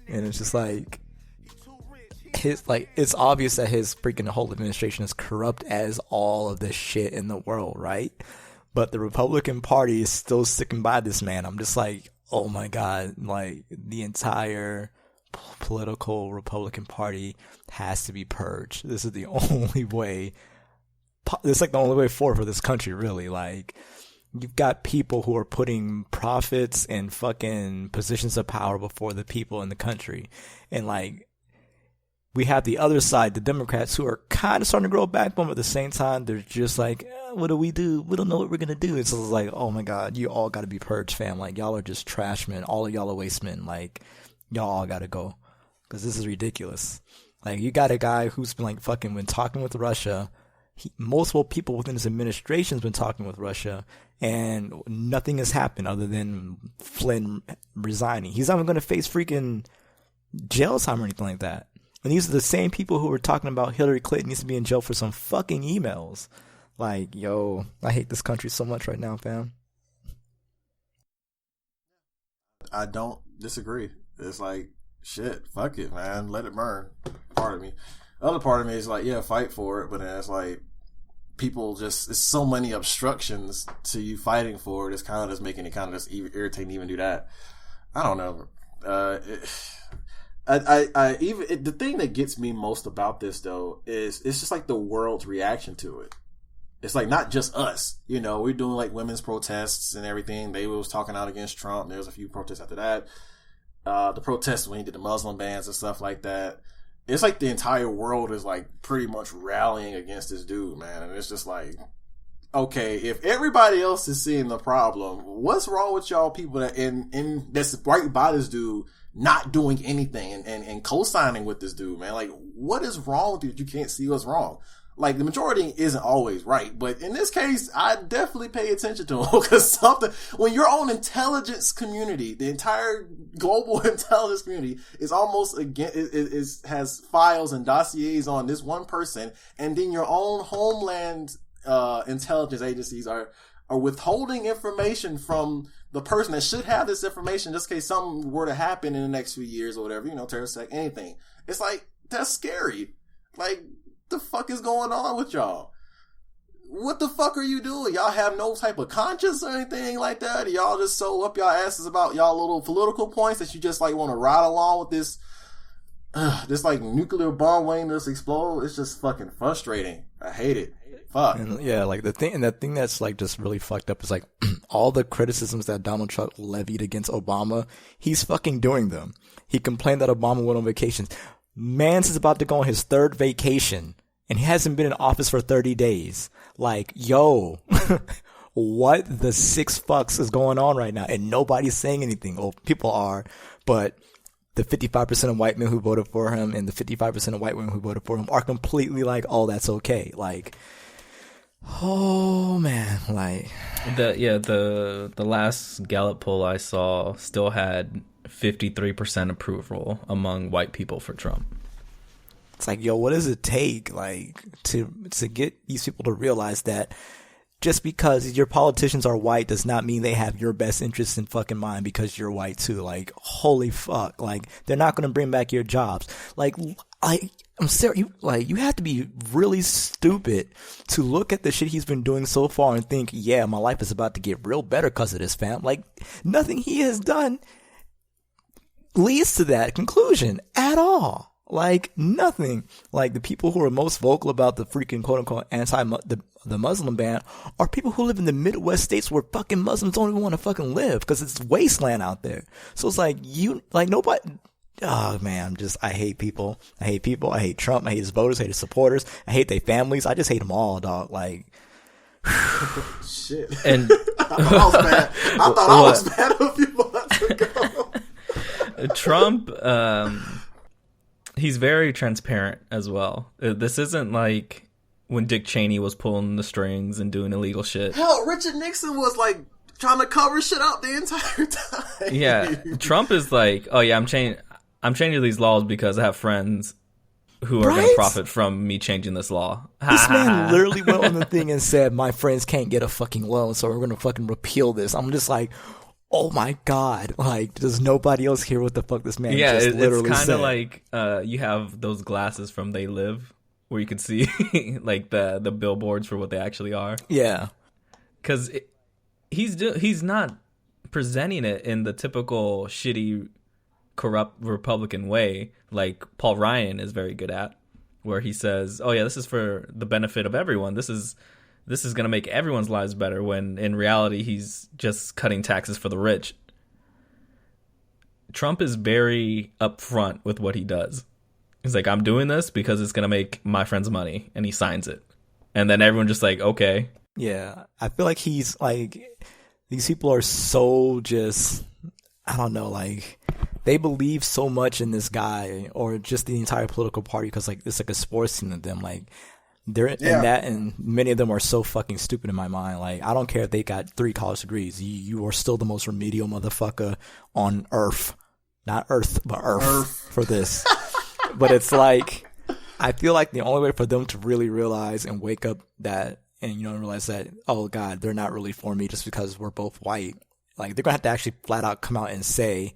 and it's just like it's obvious that his freaking whole administration is corrupt as all of this shit in the world, right? But the Republican Party is still sticking by this man. I'm just like, oh my God, like the entire political Republican Party has to be purged. This is the only way. It's like the only way forward for this country, really. Like, you've got people who are putting profits and fucking positions of power before the people in the country. And like, we have the other side, the Democrats, who are kind of starting to grow a backbone, but at the same time, they're just like, what do? We don't know what we're going to do. And so it's like, oh my God, you all got to be purged, fam. Like, y'all are just trash men. All of y'all are waste men. Like, y'all all got to go. Because this is ridiculous. Like, you got a guy who's been like fucking been talking with Russia. Multiple people within his administration has been talking with Russia, and nothing has happened other than Flynn resigning. He's not even going to face freaking jail time or anything like that. And these are the same people who were talking about Hillary Clinton needs to be in jail for some fucking emails. Like, yo, I hate this country so much right now, fam. I don't disagree. It's like, shit, fuck it, man. Let it burn. Part of me. The other part of me is like, yeah, fight for it. But then it's like, people just, it's so many obstructions to you fighting for it. It's kind of just making it kind of just irritating to even do that. I don't know. The thing that gets me most about this though is it's just like the world's reaction to it. It's like not just us, you know, we're doing like women's protests and everything. They was talking out against Trump. There was a few protests after that. The protests when he did the Muslim bans and stuff like that. It's like the entire world is like pretty much rallying against this dude, man. And it's just like, okay, if everybody else is seeing the problem, what's wrong with y'all people that in that's right by this dude not doing anything and co-signing with this dude, man? Like, what is wrong with you that you can't see what's wrong? Like, the majority isn't always right, but in this case, I definitely pay attention to him because when your own intelligence community, the entire global intelligence community is almost has files and dossiers on this one person, and then your own homeland intelligence agencies are withholding information from the person that should have this information just in case something were to happen in the next few years or whatever, you know, terrorist attack, anything. It's like, that's scary. Like, the fuck is going on with y'all? What the fuck are you doing? Y'all have no type of conscience or anything like that? Y'all just so up y'all asses about y'all little political points that you just like want to ride along with this like nuclear bomb waiting to explode? It's just fucking frustrating. I hate it. Fuck. And yeah, like the thing that's like just really fucked up is like all the criticisms that Donald Trump levied against Obama, he's fucking doing them. He complained that Obama went on vacations. Man's is about to go on his third vacation, and he hasn't been in office for 30 days. Like, yo, what the six fucks is going on right now? And nobody's saying anything. Well, people are, but the 55% of white men who voted for him and the 55% of white women who voted for him are completely like, oh, that's okay. Like, oh man, like the last Gallup poll I saw still had 53% approval among white people for Trump. It's like, yo, what does it take, like, to get these people to realize that just because your politicians are white does not mean they have your best interests in fucking mind because you're white too. Like, holy fuck, like, they're not going to bring back your jobs. Like, I'm serious. You have to be really stupid to look at the shit he's been doing so far and think, yeah, my life is about to get real better because of this, fam. Like, nothing he has done leads to that conclusion at all. Like, nothing. Like, the people who are most vocal about the freaking quote-unquote the Muslim ban are people who live in the Midwest states where fucking Muslims don't even want to fucking live because it's wasteland out there. So it's like, nobody... Oh, man, I hate people. I hate Trump. I hate his voters. I hate his supporters. I hate their families. I just hate them all, dog. Like... Shit. And I thought I was bad. I was bad a few months ago. Trump, he's very transparent as well. This isn't like when Dick Cheney was pulling the strings and doing illegal shit. Hell, Richard Nixon was like trying to cover shit up the entire time. Yeah, Trump is like, oh yeah, I'm changing these laws because I have friends who are going to profit from me changing this law. This man literally went on the thing and said, my friends can't get a fucking loan, so we're going to fucking repeal this. I'm just like, oh my God. Like, does nobody else hear what the fuck this man just literally said? It's kind of like you have those glasses from They Live where you can see like the billboards for what they actually are. Yeah. Because he's not presenting it in the typical shitty corrupt Republican way like Paul Ryan is very good at, where he says, oh yeah, this is for the benefit of everyone, this is going to make everyone's lives better, when in reality he's just cutting taxes for the rich. Trump is very upfront with what he does. He's like, I'm doing this because it's going to make my friends money, and he signs it, and then everyone just like, okay. Yeah, I feel like he's like, these people are so just, I don't know, like they believe so much in this guy or just the entire political party because like it's like a sports team to them. Like they're in that, and many of them are so fucking stupid in my mind. Like I don't care if they got 3 college degrees, you are still the most remedial motherfucker on earth, not earth, but earth. For this. But it's like, I feel like the only way for them to really realize and wake up that, and realize that, oh God, they're not really for me just because we're both white. Like they're gonna have to actually flat out come out and say,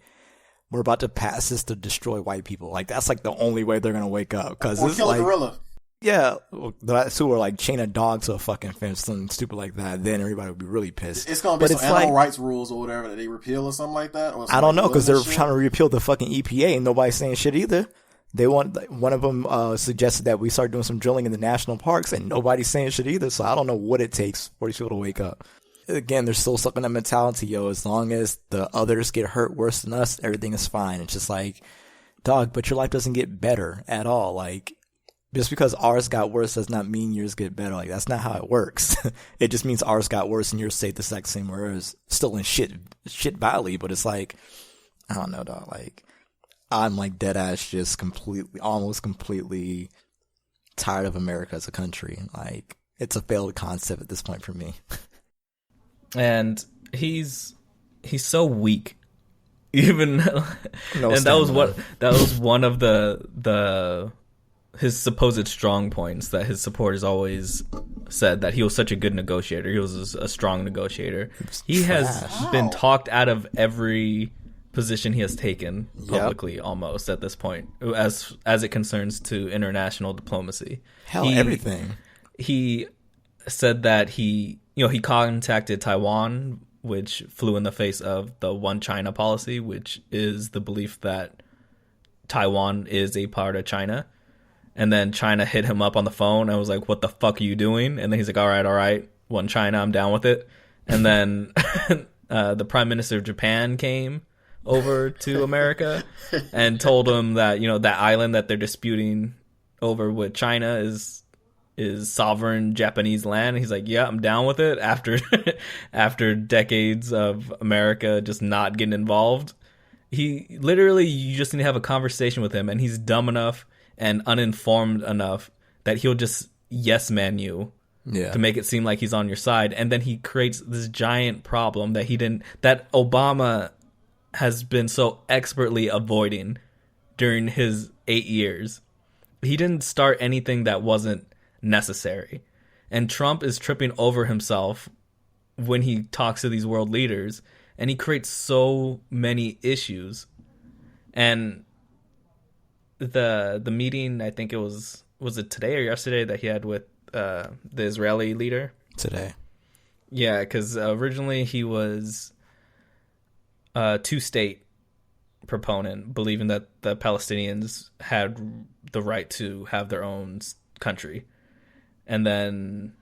we're about to pass this to destroy white people. Like that's like the only way they're gonna wake up. Because or kill a gorilla. Yeah, that's who are like chain a dog to a fucking fence, something stupid like that. Then everybody would be really pissed. It's gonna be some animal rights rules or whatever that they repeal or something like that. Or I don't know, because they're trying to repeal the fucking EPA and nobody's saying shit either. They want, one of them suggested that we start doing some drilling in the national parks, and nobody's saying shit either. So I don't know what it takes for these people to wake up. Again, they're still stuck in that mentality, yo. As long as the others get hurt worse than us, everything is fine. It's just like, dog, but your life doesn't get better at all. Like, just because ours got worse does not mean yours get better. Like, that's not how it works. It just means ours got worse and yours stayed the exact same, whereas still in shit valley. But it's like, I don't know, dog. Like, I'm like dead ass just almost completely tired of America as a country. Like, it's a failed concept at this point for me. And he's so weak. Even and that was one of the his supposed strong points that his supporters always said, that he was such a good negotiator. He was a strong negotiator. He has been talked out of every position he has taken publicly, almost at this point, as it concerns to international diplomacy. Everything. He said that he contacted Taiwan, which flew in the face of the One China policy, which is the belief that Taiwan is a part of China. And then China hit him up on the phone and was like, what the fuck are you doing? And then he's like, all right, One China, I'm down with it. And then the Prime Minister of Japan came over to America and told him that, that island that they're disputing over with China is sovereign Japanese land. And he's like, yeah, I'm down with it, after decades of America just not getting involved. You just need to have a conversation with him, and he's dumb enough and uninformed enough that he'll just yes man you to make it seem like he's on your side. And then he creates this giant problem that Obama has been so expertly avoiding during his 8 years. He didn't start anything that wasn't necessary. And Trump is tripping over himself when he talks to these world leaders, and he creates so many issues. And the meeting, I think it was it today or yesterday, that he had with the Israeli leader? Today. Yeah, because originally he was two-state proponent, believing that the Palestinians had the right to have their own country. And then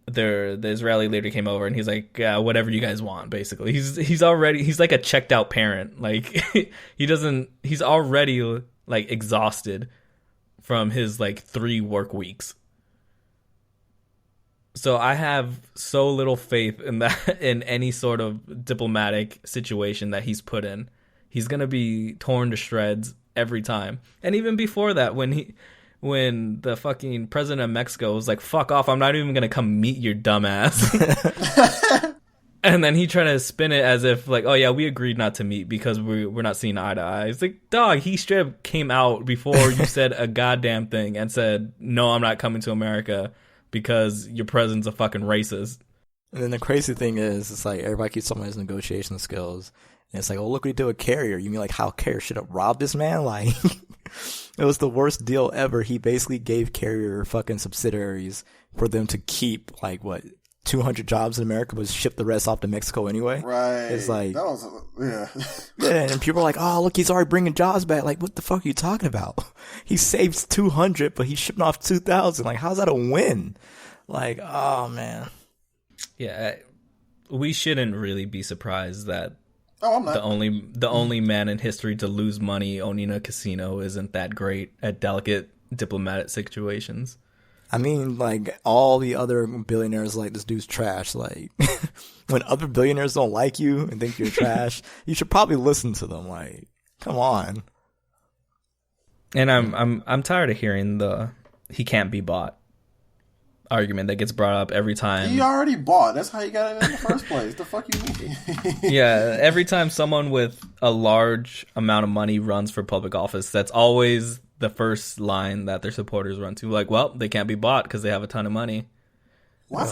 the Israeli leader came over and he's like, yeah, whatever you guys want, basically. He's like a checked out parent. Like he's already like exhausted from his like 3 work weeks. So I have so little faith in that, in any sort of diplomatic situation that he's put in. He's going to be torn to shreds every time. And even before that, when the fucking president of Mexico was like, fuck off, I'm not even going to come meet your dumb ass. And then he tried to spin it as if like, oh yeah, we agreed not to meet because we're not seeing eye to eye. It's like, dog, he straight up came out before you said a goddamn thing and said, no, I'm not coming to America because your president's a fucking racist. And then the crazy thing is, it's like everybody keeps talking about his negotiation skills. And it's like, oh, look what he did with Carrier. You mean like how Carrier should have robbed this man? Like, it was the worst deal ever. He basically gave Carrier fucking subsidiaries for them to keep, like, what, 200 jobs in America, but ship the rest off to Mexico anyway. Right. It's like, that was, yeah. Yeah, and people are like, oh, look, he's already bringing jobs back. Like, what the fuck are you talking about? He saves 200, but he's shipping off 2,000. Like, how's that a win? Like, oh, man. Yeah, we shouldn't really be surprised that I'm not. the only man in history to lose money owning a casino isn't that great at delicate diplomatic situations. I mean, like, all the other billionaires like, this dude's trash. Like, when other billionaires don't like you and think you're trash, you should probably listen to them. Like, come on. And I'm tired of hearing the he can't be bought argument that gets brought up every time. He already bought. That's how you got it in the first place. The fuck you mean? Yeah, every time someone with a large amount of money runs for public office, that's always the first line that their supporters run to. Like, well, they can't be bought because they have a ton of money. Well, I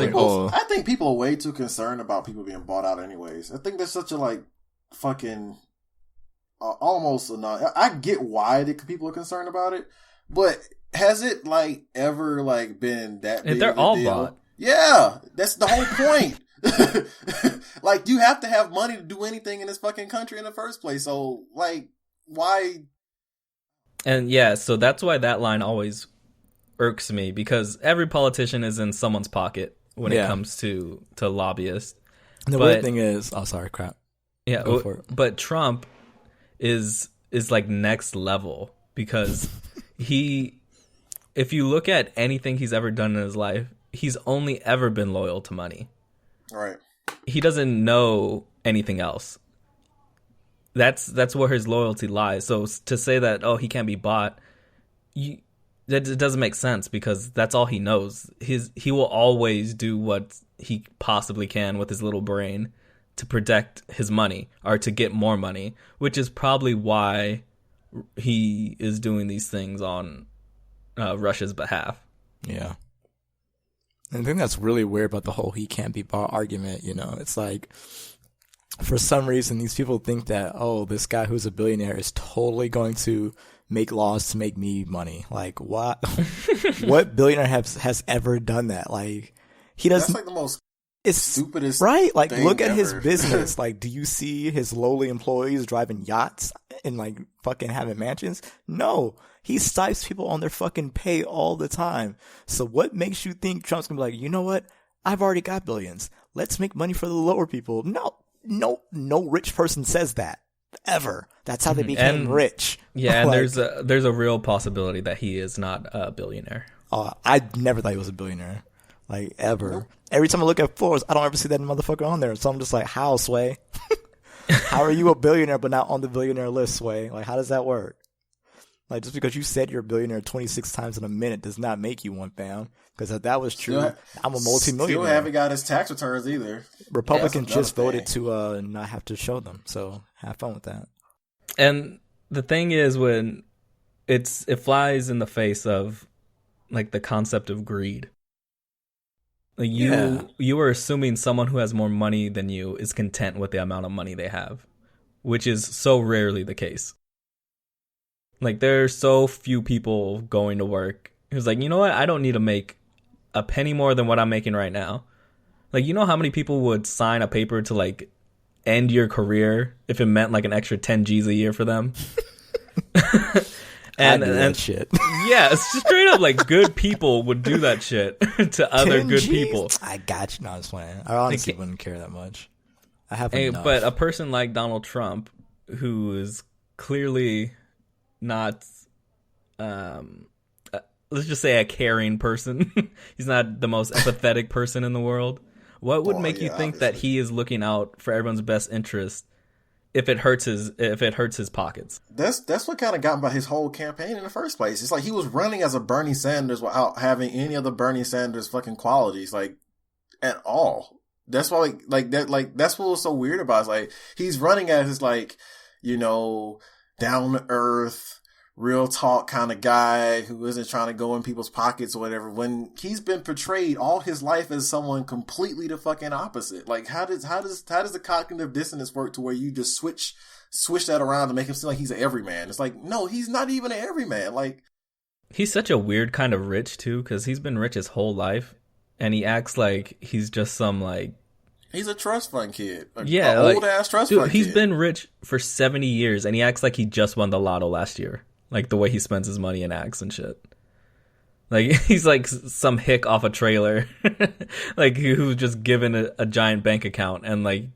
think people are way too concerned about people being bought out anyways. I think there's such a, like, fucking almost I get why people are concerned about it, but has it, like, ever, like, been that big they're of a all deal? bought. Yeah, that's the whole point. Like, you have to have money to do anything in this fucking country in the first place. So, like, why? And yeah, so that's why that line always irks me, because every politician is in someone's pocket when it comes to lobbyists. And the weird thing is, oh, sorry, crap. Yeah, Go for it. But Trump is like next level, because if you look at anything he's ever done in his life, he's only ever been loyal to money. Right. He doesn't know anything else. That's where his loyalty lies. So to say that, oh, he can't be bought, that doesn't make sense, because that's all he knows. He will always do what he possibly can with his little brain to protect his money or to get more money, which is probably why he is doing these things on Russia's behalf. Yeah. And I think that's really weird about the whole he can't be bought argument. You know, it's like, for some reason, these people think that, oh, this guy who's a billionaire is totally going to make laws to make me money. Like, what? What billionaire has ever done that? Like, he doesn't. That's like the most stupidest, right? Like, look at ever. his business. Like, do you see his lowly employees driving yachts and like fucking having mansions? No, he stipes people on their fucking pay all the time. So what makes you think Trump's gonna be like, you know what? I've already got billions. Let's make money for the lower people. No rich person says that ever. That's how they became rich. Yeah, and like, there's a real possibility that he is not a billionaire. I never thought he was a billionaire, like, ever. Nope. Every time I look at Forbes, I don't ever see that motherfucker on there. So I'm just like, how, Sway? How are you a billionaire but not on the billionaire list, Sway? Like, how does that work? Like, just because you said you're a billionaire 26 times in a minute does not make you one, fam. Because if that was true, I'm a multimillionaire. Still haven't got his tax returns either. Republicans just voted to not have to show them. So have fun with that. And the thing is, when it flies in the face of, like, the concept of greed. Like, you are assuming someone who has more money than you is content with the amount of money they have, which is so rarely the case. Like, there are so few people going to work who's like, you know what? I don't need to make a penny more than what I'm making right now. Like, you know how many people would sign a paper to, like, end your career if it meant like an extra 10 G's a year for them. and shit. Yeah, straight up, like, good people would do that shit to other good G's? people. I got you. No, I was playing. I honestly wouldn't care that much. I have enough. But a person like Donald Trump, who is clearly not, let's just say, a caring person. He's not the most empathetic person in the world. What would make you think that he is looking out for everyone's best interest if it hurts his pockets? That's what kind of got him by his whole campaign in the first place. It's like he was running as a Bernie Sanders without having any of the Bernie Sanders fucking qualities, like, at all. That's why, that's what was so weird about it. It's like, he's running as his, like, you know, down to earth, real talk kind of guy who isn't trying to go in people's pockets or whatever, when he's been portrayed all his life as someone completely the fucking opposite. Like, how does the cognitive dissonance work to where you just switch that around to make him seem like he's an everyman? It's like, no, he's not even an everyman. Like, he's such a weird kind of rich too, because he's been rich his whole life, and he acts like he's just some, like, he's a trust fund kid. Yeah, old ass trust fund kid. He's been rich for 70 years, and he acts like he just won the lotto last year. Like, the way he spends his money and acts and shit. Like, he's like some hick off a trailer. Like, who's just given a giant bank account. And, like,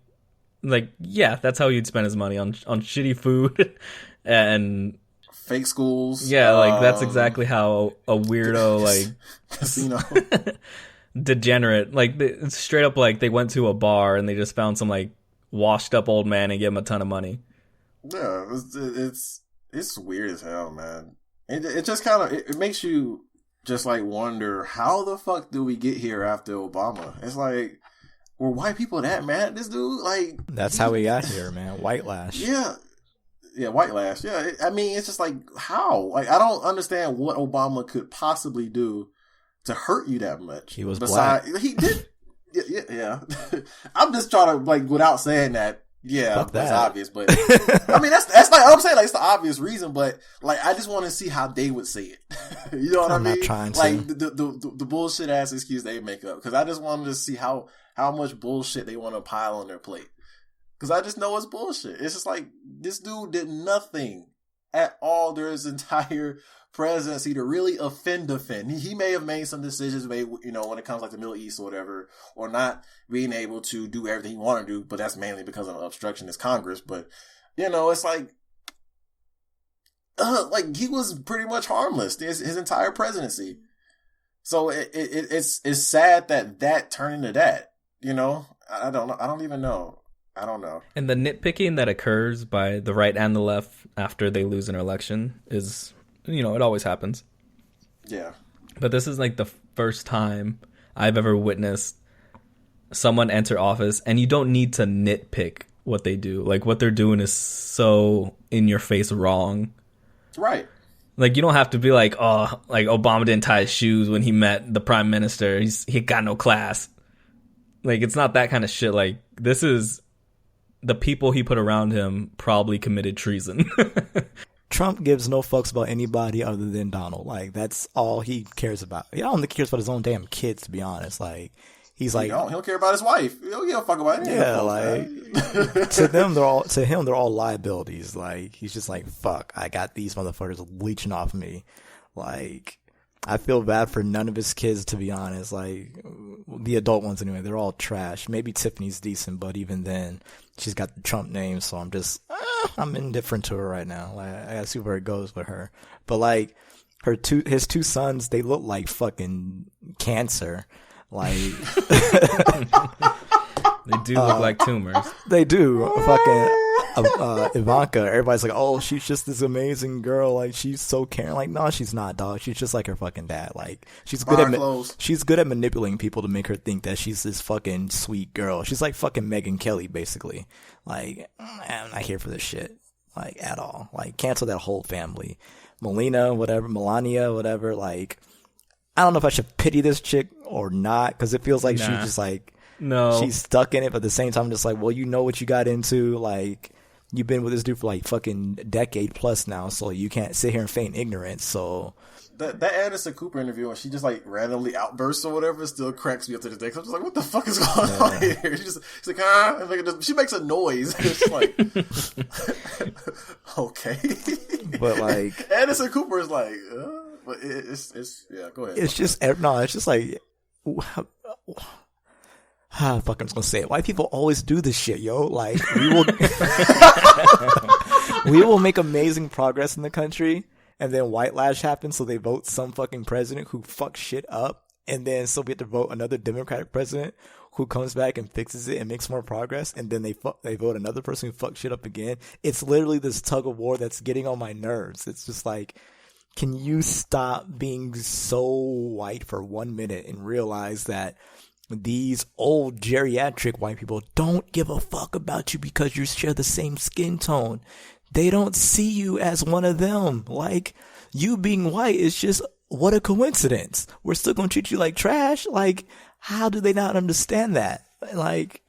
yeah, that's how he'd spend his money, on shitty food and fake schools. Yeah, like, that's exactly how a weirdo, like, casino. Degenerate. Like, it's straight up like they went to a bar and they just found some, like, washed up old man and gave him a ton of money. Yeah, it's weird as hell, man. It just kind of, it makes you just, like, wonder, how the fuck do we get here after Obama? It's like, were white people that mad at this dude? Like, that's how we got here, man. White lash. Yeah, white lash. Yeah, I mean, it's just like, how? Like, I don't understand what Obama could possibly do to hurt you that much. He was black. He did. Yeah. I'm just trying to, like, without saying that. Yeah, that's obvious, but I mean, that's like, I'm saying, like, it's the obvious reason, but, like, I just want to see how they would say it. You know what I mean? I'm not trying to. Like, the bullshit ass excuse they make up, because I just wanted to see how much bullshit they want to pile on their plate. Because I just know it's bullshit. It's just like, this dude did nothing at all during his entire presidency to really offend. He may have made some decisions, you know, when it comes like the Middle East or whatever, or not being able to do everything he wanted to do, but that's mainly because of obstructionist Congress. But, you know, it's like he was pretty much harmless his entire presidency. So it's sad that turned into that, you know. I don't even know. I don't know. And the nitpicking that occurs by the right and the left after they lose an election is, you know, it always happens. Yeah. But this is like the first time I've ever witnessed someone enter office, and you don't need to nitpick what they do. Like, what they're doing is so in your face wrong. Right. Like, you don't have to be like, oh, like, Obama didn't tie his shoes when he met the prime minister. He got no class. Like, it's not that kind of shit. Like, this is the people he put around him probably committed treason. Trump gives no fucks about anybody other than Donald. Like, that's all he cares about. I don't think he cares about his own damn kids, to be honest. Like, he's like, he don't care about his wife. He don't give a fuck about anything. Yeah, like, to him they're all liabilities. Like, he's just like, fuck, I got these motherfuckers leeching off me. Like, I feel bad for none of his kids, to be honest. Like, the adult ones anyway, they're all trash. Maybe Tiffany's decent, but even then, she's got the Trump name, so I'm just, I'm indifferent to her right now. Like, I gotta see where it goes with her. But, like, his two sons, they look like fucking cancer. Like, they do look like tumors. They do. Fucking Ivanka, everybody's like, oh, she's just this amazing girl. Like, she's so caring. Like, no, she's not, dog. She's just like her fucking dad. Like, she's good at manipulating people to make her think that she's this fucking sweet girl. She's like fucking Megyn Kelly, basically. Like, I'm not here for this shit. Like, at all. Like, cancel that whole family. Melania, whatever. Like, I don't know if I should pity this chick or not, because it feels like she's just like, no, she's stuck in it, but at the same time, I'm just like, well, you know what you got into. Like, you've been with this dude for like fucking decade plus now, so you can't sit here and feign ignorance. So that Anderson Cooper interview, when she just like randomly outbursts or whatever, still cracks me up to this day. Cause I'm just like, what the fuck is going on here? She's like, and like, she makes a noise. It's like, okay, but like Anderson Cooper is like, but it's yeah. Go ahead. It's just like. Fuck, I'm just gonna say it. White people always do this shit, yo. Like, we will make amazing progress in the country, and then white lash happens, so they vote some fucking president who fucks shit up, and then so we have to vote another Democratic president who comes back and fixes it and makes more progress, and then they vote another person who fucks shit up again. It's literally this tug of war that's getting on my nerves. It's just like, can you stop being so white for 1 minute and realize that these old geriatric white people don't give a fuck about you because you share the same skin tone. They don't see you as one of them. Like, you being white is just, what a coincidence. We're still gonna treat you like trash. Like, how do they not understand that? Like,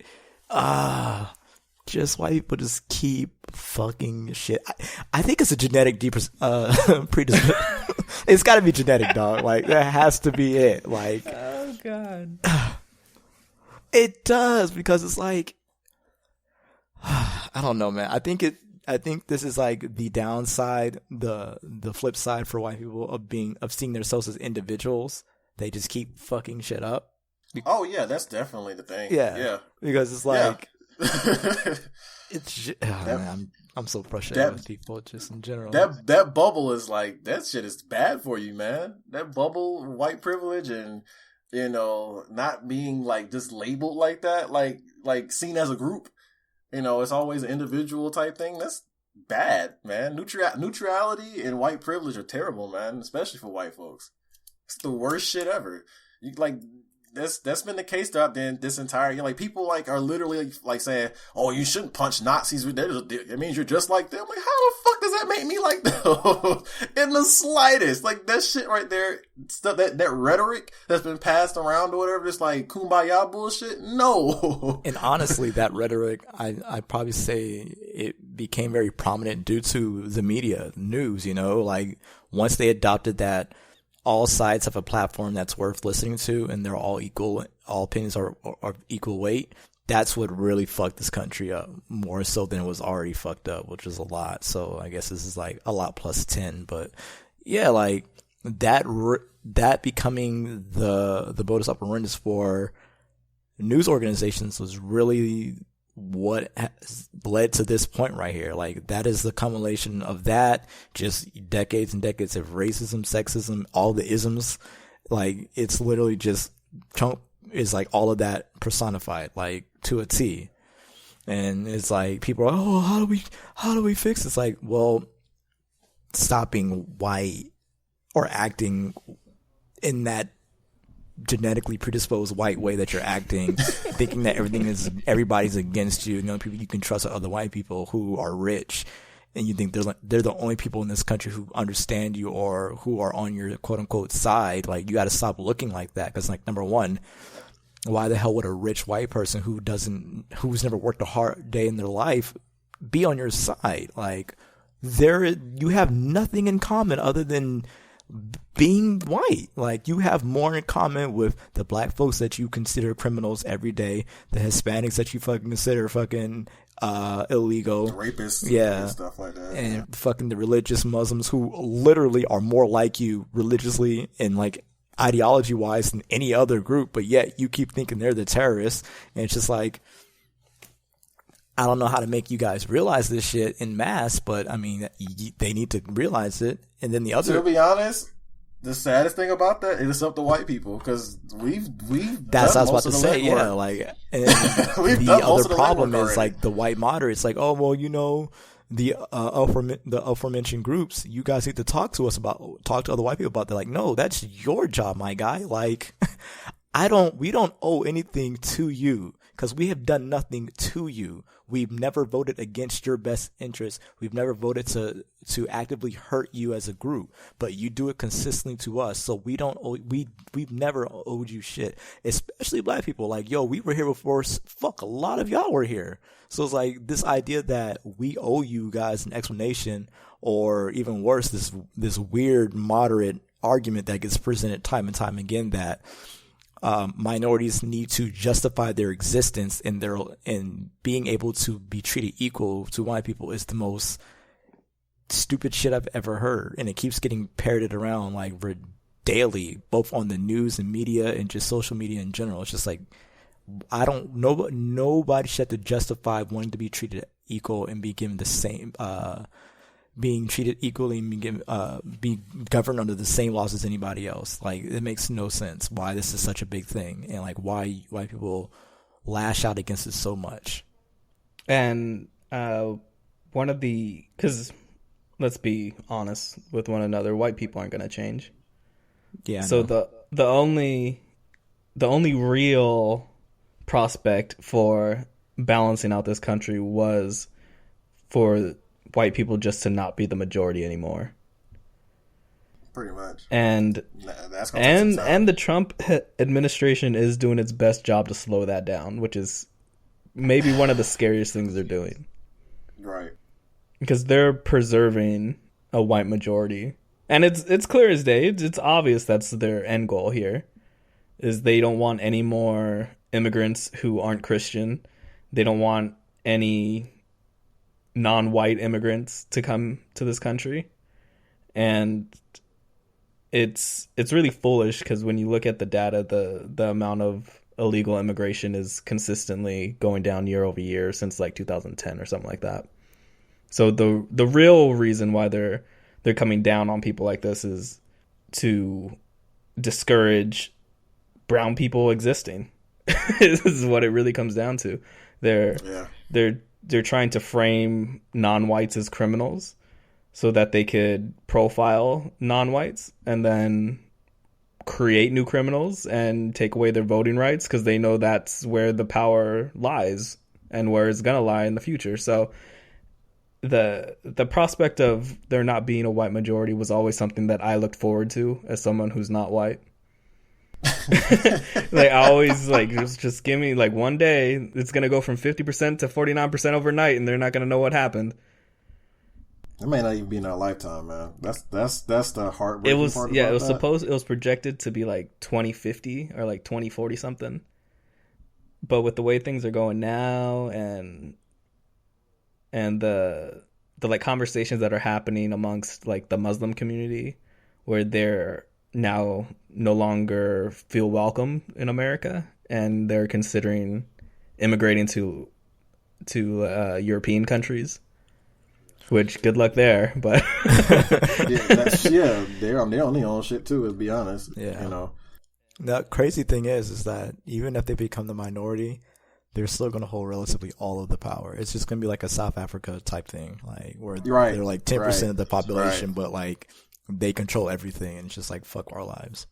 just white people just keep fucking shit. I think it's a genetic predisposition. It's gotta be genetic, dog. Like, that has to be it. Like, Oh God. It does, because it's like, I don't know, man. I think this is like the downside, the flip side for white people of seeing themselves as individuals. They just keep fucking shit up. Oh yeah, that's definitely the thing. Yeah. Because it's like, yeah. Man, I'm so frustrated with people just in general. That bubble is like, that shit is bad for you, man. That bubble, white privilege, and not being like just labeled like that, like seen as a group. It's always an individual type thing. That's bad, man. Neutrality and white privilege are terrible, man, especially for white folks. It's the worst shit ever. That's been the case throughout this entire year. Like, people like are literally like saying, "Oh, you shouldn't punch Nazis. It means you're just like them." Like, how the fuck does that make me like them? In the slightest. Like, that shit right there, stuff that rhetoric that's been passed around or whatever, just like kumbaya bullshit. No. And honestly, that rhetoric, I'd probably say it became very prominent due to the media, news. Like, once they adopted that all sides have a platform that's worth listening to, and they're all equal, all opinions are equal weight. That's what really fucked this country up, more so than it was already fucked up, which is a lot. So I guess this is like a lot plus 10. But yeah, like that becoming the modus operandi for news organizations was really what has led to this point right here. Like, that is the culmination of that, just decades and decades of racism, sexism, all the isms. Like, it's literally just Trump is like all of that personified, like, to a T. And it's like, people are, oh, how do we fix this? It's like, well, stop being white or acting in that genetically predisposed white way that you're acting, thinking that everybody's against you. People you can trust are other white people who are rich, and you think they're the only people in this country who understand you or who are on your quote unquote side. Like, you got to stop looking like that, because, like, number one, why the hell would a rich white person who's never worked a hard day in their life be on your side? Like, you have nothing in common other than being white. Like, you have more in common with the black folks that you consider criminals every day, the Hispanics that you fucking consider fucking illegal, rapists, and stuff like that, and fucking the religious Muslims who literally are more like you religiously and like ideology wise than any other group, but yet you keep thinking they're the terrorists. And it's just like, I don't know how to make you guys realize this shit in mass, but I mean, they need to realize it. And then the other, to be honest, the saddest thing about that is it's up to white people, because we've that's what I was about to say. Yeah, like, and the other problem is like the white moderates, like, oh well, the aforementioned groups, you guys need to talk to other white people about that. Like, no, that's your job, my guy. Like, we don't owe anything to you. because we have done nothing to you. We've never voted against your best interest. We've never voted to actively hurt you as a group, but you do it consistently to us. So we've never owed you shit, especially black people. Like, yo, we were here before. Fuck, a lot of y'all were here. So it's like this idea that we owe you guys an explanation, or even worse, this weird moderate argument that gets presented time and time again that minorities need to justify their existence and being able to be treated equal to white people is the most stupid shit I've ever heard. And it keeps getting parroted around like daily, both on the news and media and just social media in general. It's just like, nobody should have to justify wanting to be treated equal and be given the same, being treated equally and be governed under the same laws as anybody else. Like, it makes no sense why this is such a big thing, and like why people lash out against it so much. And because let's be honest with one another, white people aren't going to change. Yeah. So the only real prospect for balancing out this country was for white people just to not be the majority anymore. Pretty much. And the Trump administration is doing its best job to slow that down, which is maybe one of the scariest things they're doing. Right. Because they're preserving a white majority. And it's clear as day. It's obvious that's their end goal here, is they don't want any more immigrants who aren't Christian. They don't want any non-white immigrants to come to this country. And it's really foolish, because when you look at the data, the amount of illegal immigration is consistently going down year over year since like 2010 or something like that. So the real reason why they're coming down on people like this is to discourage brown people existing. This is what it really comes down to. They're trying to frame non-whites as criminals so that they could profile non-whites and then create new criminals and take away their voting rights, because they know that's where the power lies and where it's going to lie in the future. So the prospect of there not being a white majority was always something that I looked forward to as someone who's not white. Like, I always like, just give me like one day it's gonna go from 50% to 49% overnight, and they're not gonna know what happened. It may not even be in our lifetime, man. That's the heartbreaking part. Yeah, it was projected to be like 2050 or like 2040 something. But with the way things are going now, and the like conversations that are happening amongst like the Muslim community, where they're now no longer feel welcome in America, and they're considering immigrating to European countries, which good luck there. But they're on their own shit too, to be honest. Yeah. You know, the crazy thing is that even if they become the minority, they're still going to hold relatively all of the power. It's just going to be like a South Africa type thing, like where they're like 10% of the population, but like they control everything, and it's just like, fuck our lives.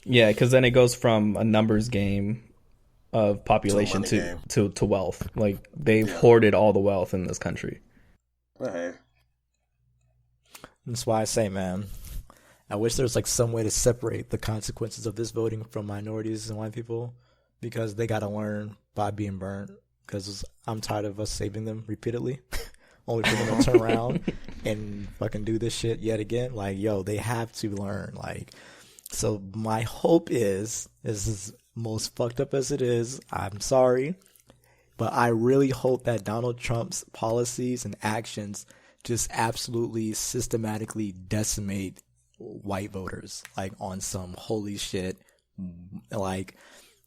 Yeah, because then it goes from a numbers game of population to wealth. Like, they've hoarded all the wealth in this country. But hey, that's why I say, man, I wish there was like some way to separate the consequences of this voting from minorities and white people, because they got to learn by being burnt. Because I'm tired of us saving them repeatedly. Only for them to turn around and fucking do this shit yet again. Like, yo, they have to learn. Like, so my hope is, this is most fucked up as it is, I'm sorry, but I really hope that Donald Trump's policies and actions just absolutely systematically decimate white voters, like on some holy shit, like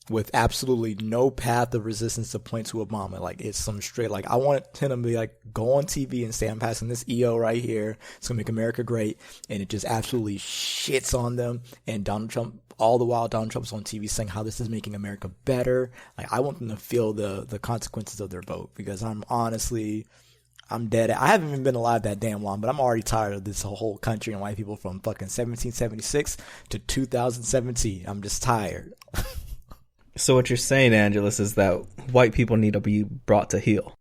with absolutely no path of resistance to point to Obama. Like, it's some straight, like, I want him to be like, go on TV and say, I'm passing this EO right here, it's gonna make America great, and it just absolutely shits on them. And Donald Trump, all the while Donald Trump's on TV saying how this is making America better. Like, I want them to feel the consequences of their vote, because I'm dead. I haven't even been alive that damn long, but I'm already tired of this whole country and white people from fucking 1776 to 2017. I'm just tired. So what you're saying, Angelus, is that white people need to be brought to heel.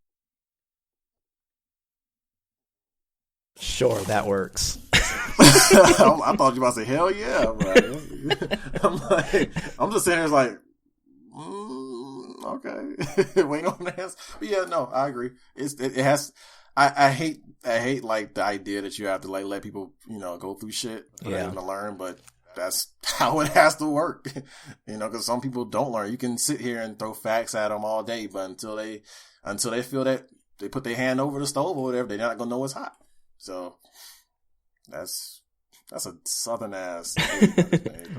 Sure, that works. I thought you were about to say, hell yeah, right? I'm just saying, it's like, okay, wait on that. But yeah, no, I agree. It has. I hate like the idea that you have to like let people go through shit for them to learn, but that's how it has to work, because some people don't learn. You can sit here and throw facts at them all day, but until they feel that they put their hand over the stove or whatever, they're not gonna know it's hot. So that's a southern ass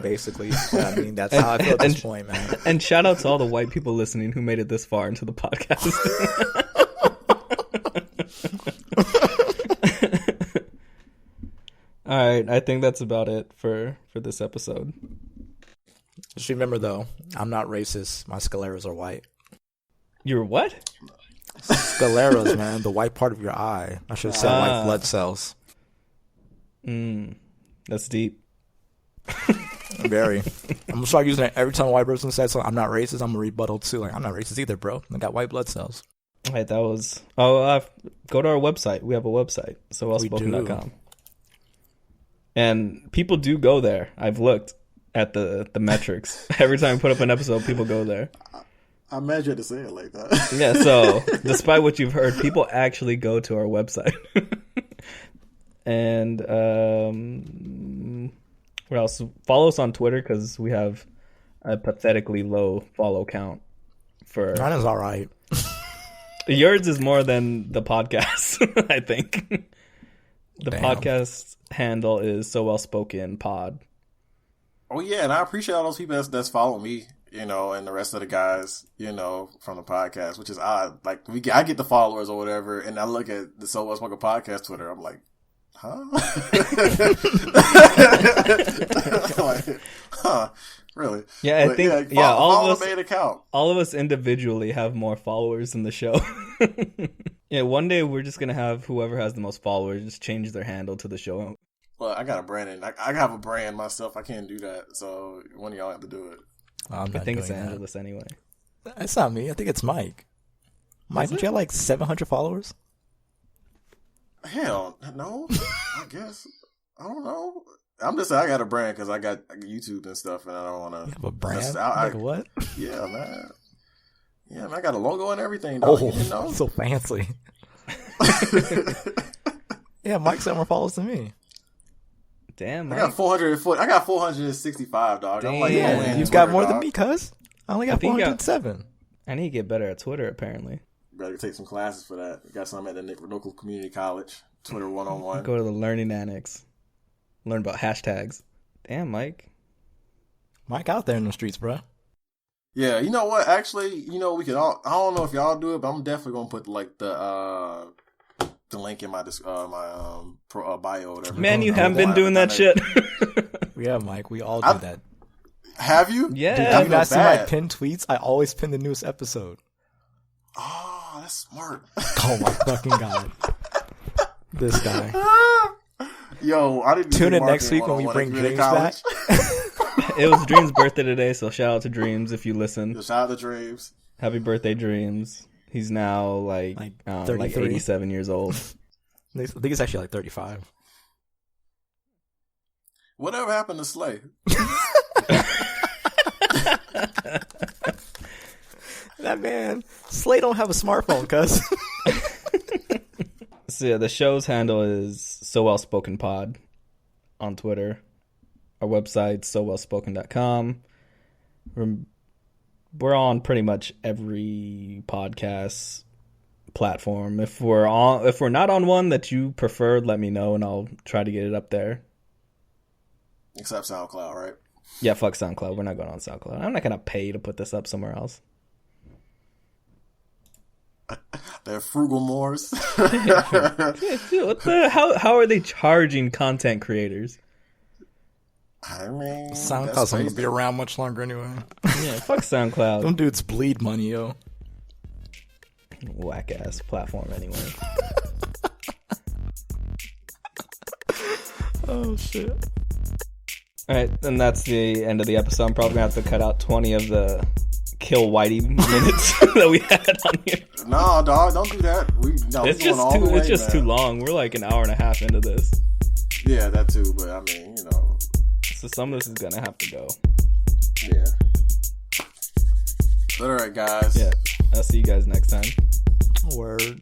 basically. I mean, that's how I feel at this point, man. And shout out to all the white people listening who made it this far into the podcast. All right, I think that's about it for this episode. Just remember, though, I'm not racist. My scleras are white. You're what? Scleras, man, the white part of your eye. I should have said white blood cells. That's deep. Very. I'm gonna start using it every time a white person says something. I'm not racist. I'm gonna rebuttal too. Like, I'm not racist either, bro. I got white blood cells. All right, that was. Go to our website. We have a website, sowellspoken.com. And people do go there. I've looked at the metrics. Every time I put up an episode, people go there. I imagine you had to say it like that. Yeah, so despite what you've heard, people actually go to our website. And what else? Follow us on Twitter because we have a pathetically low follow count. Mine is all right. Yours is more than the podcast, I think. The podcast handle is So Well Spoken Pod. Oh yeah, and I appreciate all those people that's following me, and the rest of the guys, from the podcast, which is odd. Like I get the followers or whatever, and I look at the So Well Spoken Podcast Twitter, I'm like, huh? Like, huh? Really? Yeah, I think all of us individually have more followers than the show. Yeah, one day we're just gonna have whoever has the most followers just change their handle to the show. Well, I got a brand. I have a brand myself. I can't do that. So one of y'all have to do it. I think it's Angelus anyway. That's not me. I think it's Mike. Mike, don't you have like 700 followers? Hell, no. I guess. I don't know. I'm just saying I got a brand because I got YouTube and stuff, and I don't want to. You have a brand? Like what? Yeah, man. Yeah, man. I got a logo and everything. Dog. Oh, so fancy. Yeah, Mike's got more followers than me. Damn, Mike. I got 465, dog. I'm like, yeah, you've got more than me, cuz. I only got 407. I need to get better at Twitter, apparently. Better take some classes for that. Got some at the local community college. Twitter 101. Go to the Learning Annex. Learn about hashtags. Damn, Mike. Mike out there in the streets, bro. Yeah, you know what? Actually, we can all. I don't know if y'all do it, but I'm definitely gonna put like the link in my bio or whatever. Man, you haven't been doing that shit. Yeah, Mike, we all do that. Have you? Yeah. Dude, have you not seen my pinned tweets? I always pin the newest episode. Oh, that's smart. Oh my fucking god. This guy. Yo, I didn't tune in next week when we bring Dreams back. It was Dreams' birthday today, so shout out to Dreams if you listen. Shout out to Dreams. Happy birthday, Dreams. He's now like 87 years old. I think it's actually like 35. Whatever happened to Slay? That man, Slay don't have a smartphone, cuz. So yeah, the show's handle is So Well Spoken Pod on Twitter. Our website, sowellspoken.com. We're on pretty much every podcast platform. If we're not on one that you prefer, let me know and I'll try to get it up there. Except SoundCloud, right? Yeah, fuck SoundCloud. We're not going on SoundCloud. I'm not gonna pay to put this up somewhere else. They're frugal Moris. What how are they charging content creators? I mean, SoundCloud's not gonna be around much longer anyway. Yeah, fuck SoundCloud. Them dudes bleed money, yo. Whack ass platform anyway. Oh shit. Alright, and that's the end of the episode. I'm probably gonna have to cut out 20 of the kill Whitey minutes that we had on here. No, dog, don't do that. It's just too long. We're like an hour and a half into this. Yeah, that too. But I mean, so some of this is gonna have to go. Yeah. But all right, guys. Yeah. I'll see you guys next time. Word.